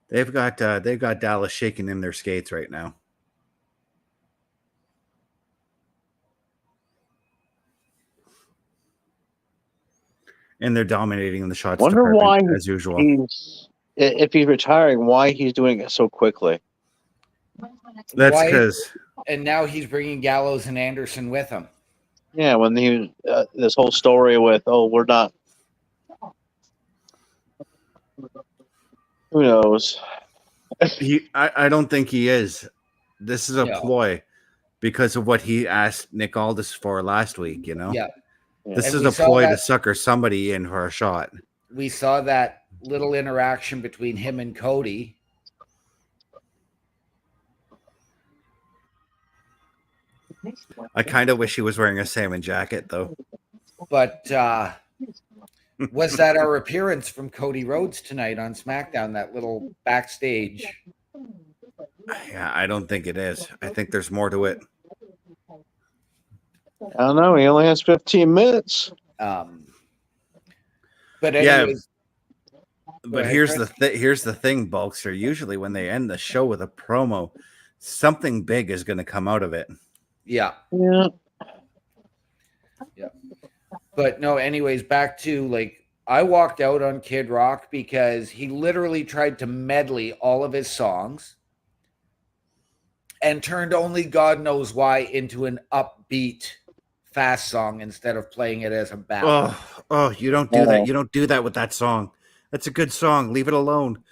They've got Dallas shaking in their skates right now. And they're dominating the shots. Wonder why, as usual. If he's retiring, why he's doing it so quickly. That's because. And now he's bringing Gallows and Anderson with him. Yeah, when he this whole story with we're not. Who knows? I don't think he is. This is a ploy because of what he asked Nick Aldis for last week. You know. Yeah. This is a ploy to sucker somebody in for a shot. We saw that little interaction between him and Cody. I kind of wish he was wearing a salmon jacket, though. But was that our appearance from Cody Rhodes tonight on SmackDown, that little backstage? Yeah, I don't think it is. I think there's more to it. I don't know. He only has 15 minutes. But anyways, but here's the thing, Bulkster. Usually, when they end the show with a promo, something big is going to come out of it. Yeah. But no. Anyways, back to I walked out on Kid Rock because he literally tried to medley all of his songs and turned only God knows why into an upbeat fast song instead of playing it as a ballad. Oh, you don't do that. You don't do that with that song. That's a good song. Leave it alone.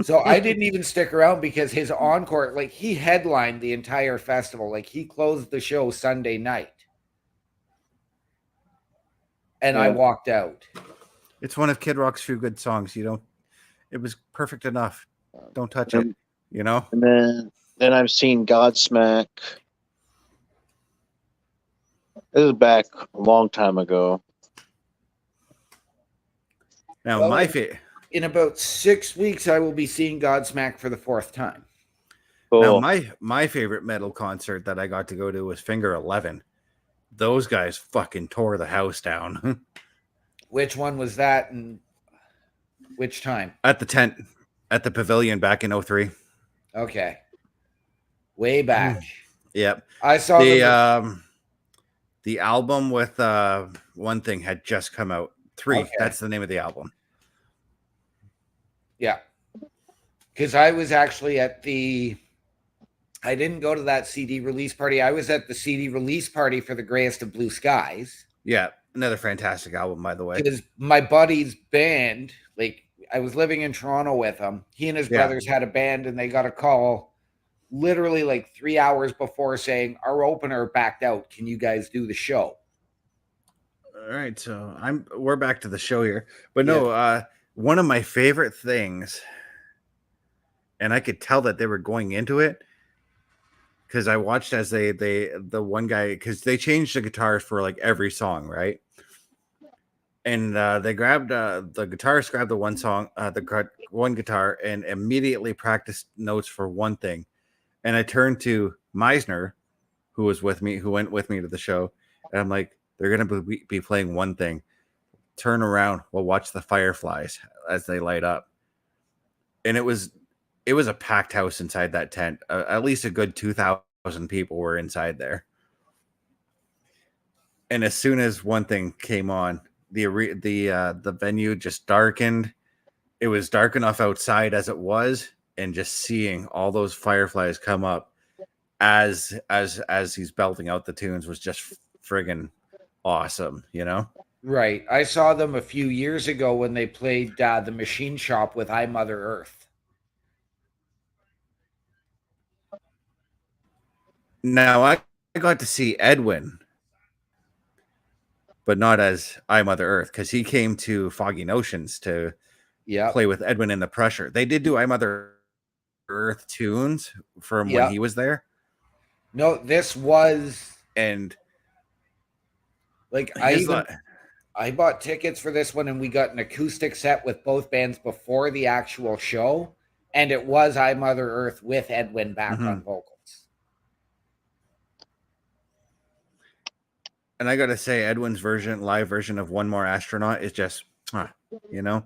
So I didn't even stick around because his encore, like he headlined the entire festival. Like he closed the show Sunday night. And I walked out. It's one of Kid Rock's few good songs. It was perfect enough. Don't touch it, you know? And then I've seen Godsmack. This is back a long time ago. Now, Well, my favorite. In about 6 weeks, I will be seeing Godsmack for the 4th time. Cool. Now, my favorite metal concert that I got to go to was Finger 11. Those guys fucking tore the house down. Which one was that and which time? At the tent, at the pavilion back in 03. Okay. Way back. Yep. I saw the album with One Thing had just come out. 3. Okay. That's the name of the album. Yeah. Because I was actually at I didn't go to that CD release party. I was at the CD release party for The Grayest of Blue Skies. Yeah. Another fantastic album, by the way. Because my buddy's band, like I was living in Toronto with him. He and his brothers had a band and they got a call literally like 3 hours before saying, our opener backed out. Can you guys do the show? All right. So we're back to the show here. But no, one of my favorite things, and I could tell that they were going into it, because I watched as the one guy, because they changed the guitars for like every song, right? And they grabbed the guitarist grabbed the one song, the one guitar, and immediately practiced notes for One Thing. And I turned to Meisner, who was with me, who went with me to the show, and I'm like, they're gonna be playing One Thing. Turn around, we'll watch the fireflies as they light up. And it was a packed house inside that tent. At least a good 2,000 people were inside there. And as soon as One Thing came on, the venue just darkened. It was dark enough outside as it was, and just seeing all those fireflies come up as he's belting out the tunes was just friggin' awesome, you know? Right. I saw them a few years ago when they played the Machine Shop with I Mother Earth. Now I got to see Edwin, but not as I Mother Earth, because he came to Foggy Notions to play with Edwin in the Pressure. They did do I Mother Earth tunes from when he was there. No, this was, and like I bought tickets for this one, and we got an acoustic set with both bands before the actual show, and it was I Mother Earth with Edwin back on vocals. And I gotta say, Edwin's live version of One More Astronaut is just, you know.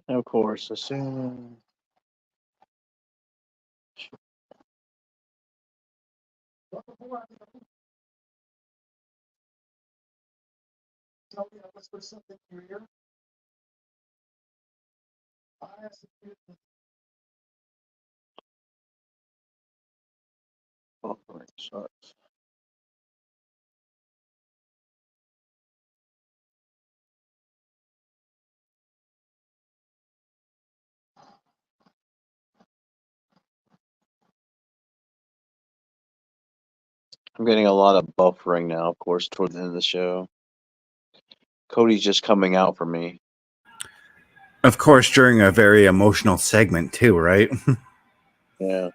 Of course, as soon oh, right, sucks. I'm getting a lot of buffering now, of course, toward the end of the show. Cody's just coming out for me. Of course, during a very emotional segment too, right? Yeah.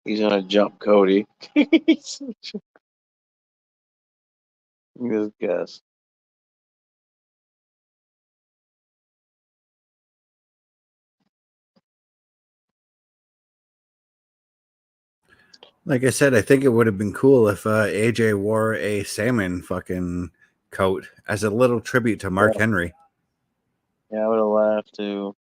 He's gonna jump Cody. Just guess. Like I said, I think it would have been cool if AJ wore a salmon fucking coat as a little tribute to Mark Henry. Yeah, I would have laughed too.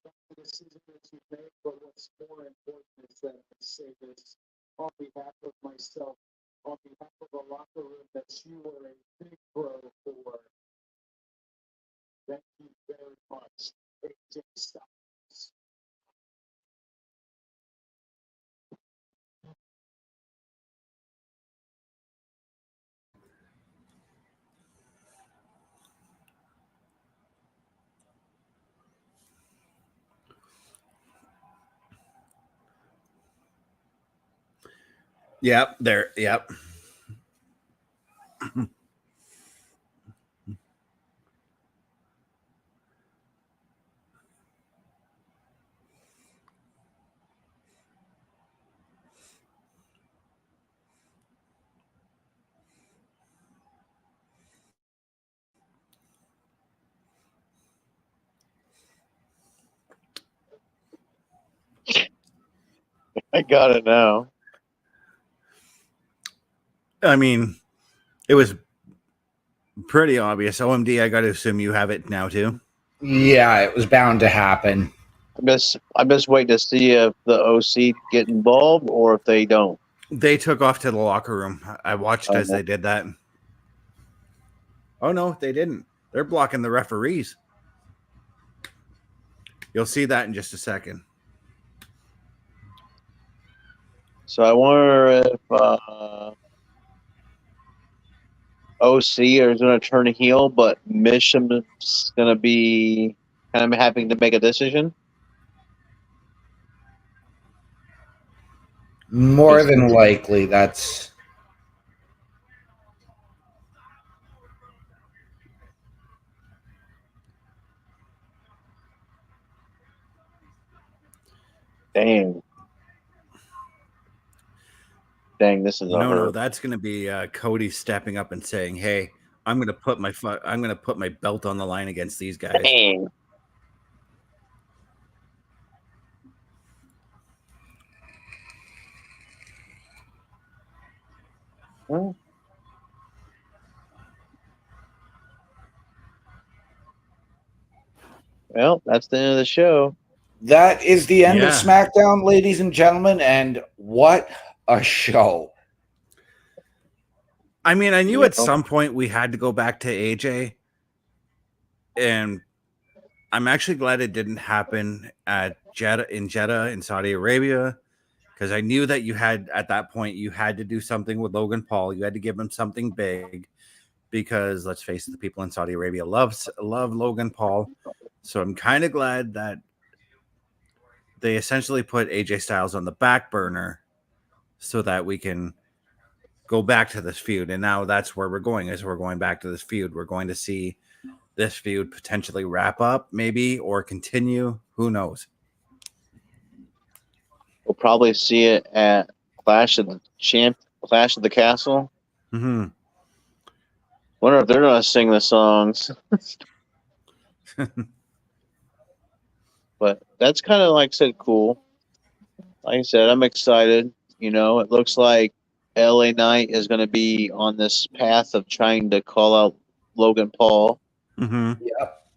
the decision that you make, but what's more important is that I say this on behalf of myself, on behalf of the locker room that you are a big bro for. Thank you very much, AJ Styles. Yep, there. Yep. I got it now. I mean, it was pretty obvious. OMD, I got to assume you have it now too. Yeah, it was bound to happen. I'm just waiting to see if the OC get involved or if they don't. They took off to the locker room. I watched as they did that. Oh no, they didn't. They're blocking the referees. You'll see that in just a second. So I wonder if OC is going to turn heel, but Misham's going to be kind of having to make a decision. More than likely, that's... Dang, this is no. That's going to be Cody stepping up and saying, "Hey, I'm going to put my belt on the line against these guys." Dang. Well, that's the end of the show. That is the end of Yeah. SmackDown, ladies and gentlemen, and what a show. I mean, I knew at some point we had to go back to AJ, and I'm actually glad it didn't happen at Jeddah in Saudi Arabia, because I knew that you had at that point you had to do something with Logan Paul. You had to give him something big, because let's face it, the people in Saudi Arabia love Logan Paul. So I'm kind of glad that they essentially put AJ Styles on the back burner so that we can go back to this feud. And now that's where we're going, is we're going back to this feud. We're going to see this feud potentially wrap up, maybe, or continue. Who knows? We'll probably see it at Clash of the Castle. Mm-hmm. Wonder if they're going to sing the songs. But that's kind of, like I said, cool. Like I said, I'm excited. You know, it looks like LA Knight is going to be on this path of trying to call out Logan Paul. Mm-hmm. Yep.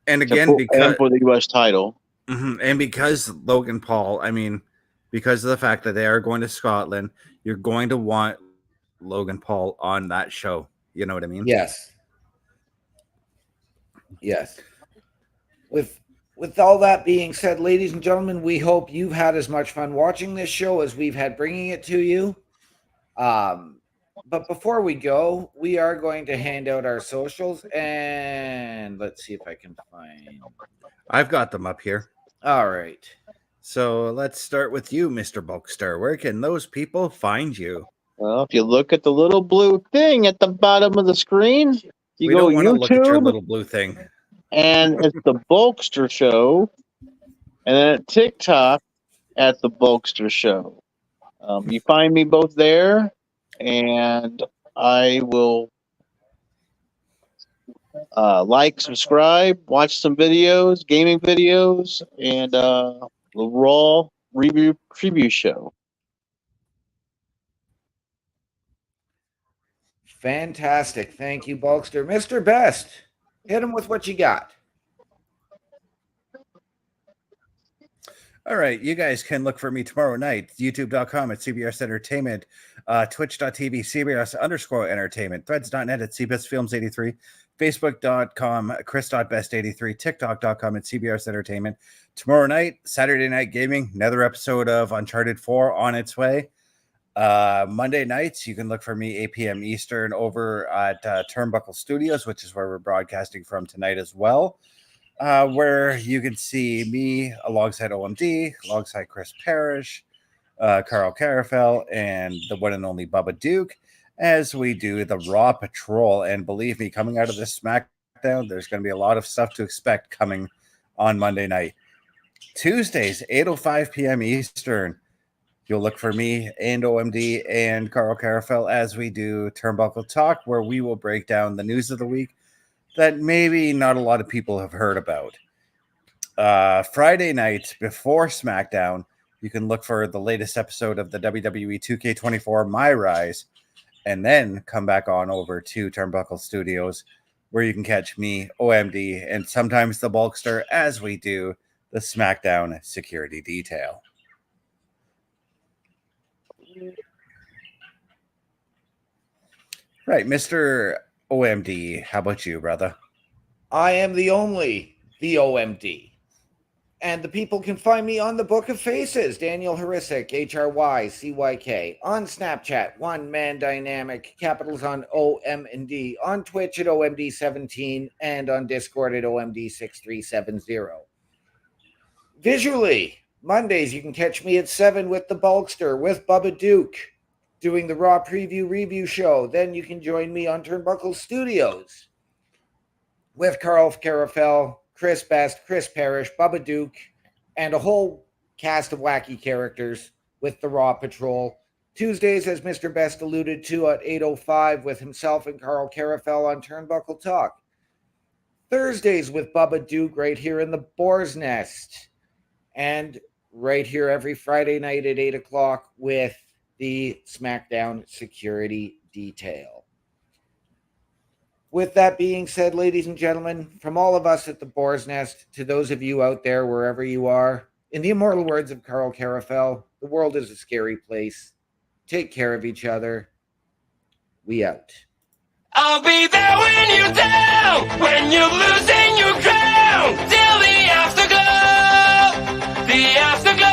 And again, because for the U.S. title. Mm-hmm. And because Logan Paul, I mean, because of the fact that they are going to Scotland, you're going to want Logan Paul on that show. You know what I mean? Yes. Yes. With all that being said, ladies and gentlemen, we hope you've had as much fun watching this show as we've had bringing it to you. But before we go, we are going to hand out our socials, and let's see if I can find. I've got them up here. All right. So let's start with you, Mr. Bulkstar. Where can those people find you? Well, if you look at the little blue thing at the bottom of the screen, you We go don't want to look at your YouTube, little blue thing. and it's the Bulkster Show, and then at TikTok at the Bulkster Show. You find me both there, and I will like, subscribe, watch some videos, gaming videos, and the Raw review preview show. Fantastic. Thank you, Bulkster. Mr. Best, hit him with what you got. All right, you guys can look for me tomorrow night, youtube.com at CBS Entertainment, twitch.tv, CBS_entertainment, threads.net at CBSFilms83, facebook.com, chris.best83, tiktok.com at CBS Entertainment. Tomorrow night, Saturday Night Gaming, another episode of Uncharted 4 on its way. Monday nights, you can look for me 8 p.m. Eastern over at Turnbuckle Studios, which is where we're broadcasting from tonight as well. Where you can see me alongside OMD, alongside Chris Parrish, Carl Carafel, and the one and only Bubba Duke, as we do the Raw Patrol. And believe me, coming out of this SmackDown, there's going to be a lot of stuff to expect coming on Monday night. Tuesdays, 8:05 p.m. Eastern, you'll look for me and OMD and Carl Carafel as we do Turnbuckle Talk, where we will break down the news of the week that maybe not a lot of people have heard about. Friday night before SmackDown, you can look for the latest episode of the WWE 2K24 My Rise, and then come back on over to Turnbuckle Studios, where you can catch me, OMD, and sometimes the Bulkster as we do the Smackdown Security Detail. Right, Mr. OMD, how about you, brother? I am the OMD. And the people can find me on the Book of Faces, Daniel Harisic, HRYCYK, on Snapchat, One Man Dynamic, capitals on OM&D, on Twitch at OMD17, and on Discord at OMD6370. Visually, Mondays you can catch me at 7 with the Bulkster, with Bubba Duke, doing the Raw Preview Review Show. Then you can join me on Turnbuckle Studios with Carl Carafel, Chris Best, Chris Parrish, Bubba Duke, and a whole cast of wacky characters with the Raw Patrol. Tuesdays, as Mr. Best alluded to, at 8:05 with himself and Carl Carafel on Turnbuckle Talk. Thursdays with Bubba Duke right here in the Boar's Nest. And right here every Friday night at 8 o'clock with the Smackdown Security Detail. With that being said, ladies and gentlemen, from all of us at the Boar's Nest to those of you out there, wherever you are, in the immortal words of Carl Carafel, the world is a scary place. Take care of each other. We out. I'll be there when you're down, when you're losing your crown, till the afterglow, the afterglow.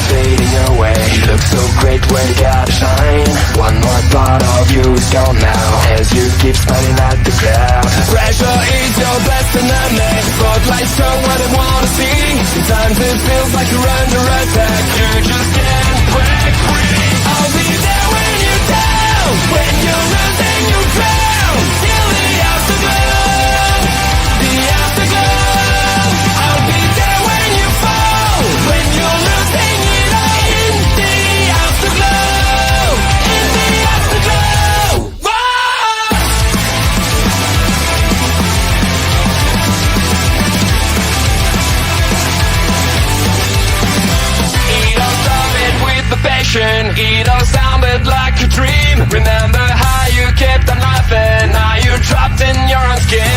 Fading away, you look so great when you gotta shine. One more part of you is gone now, as you keep smiling at the crowd. Pressure is your best enemy. Spotlights show what I wanna see. Sometimes it feels like you're under attack. You just can't break free. I'll be there when you're down, when you're losing your crown, till the afterglow, the afterglow. I'll be there when you fall, when you're losing it all. In the afterglow, in the afterglow. Whoa! It all started with the passion. It all sounded like a dream. Remember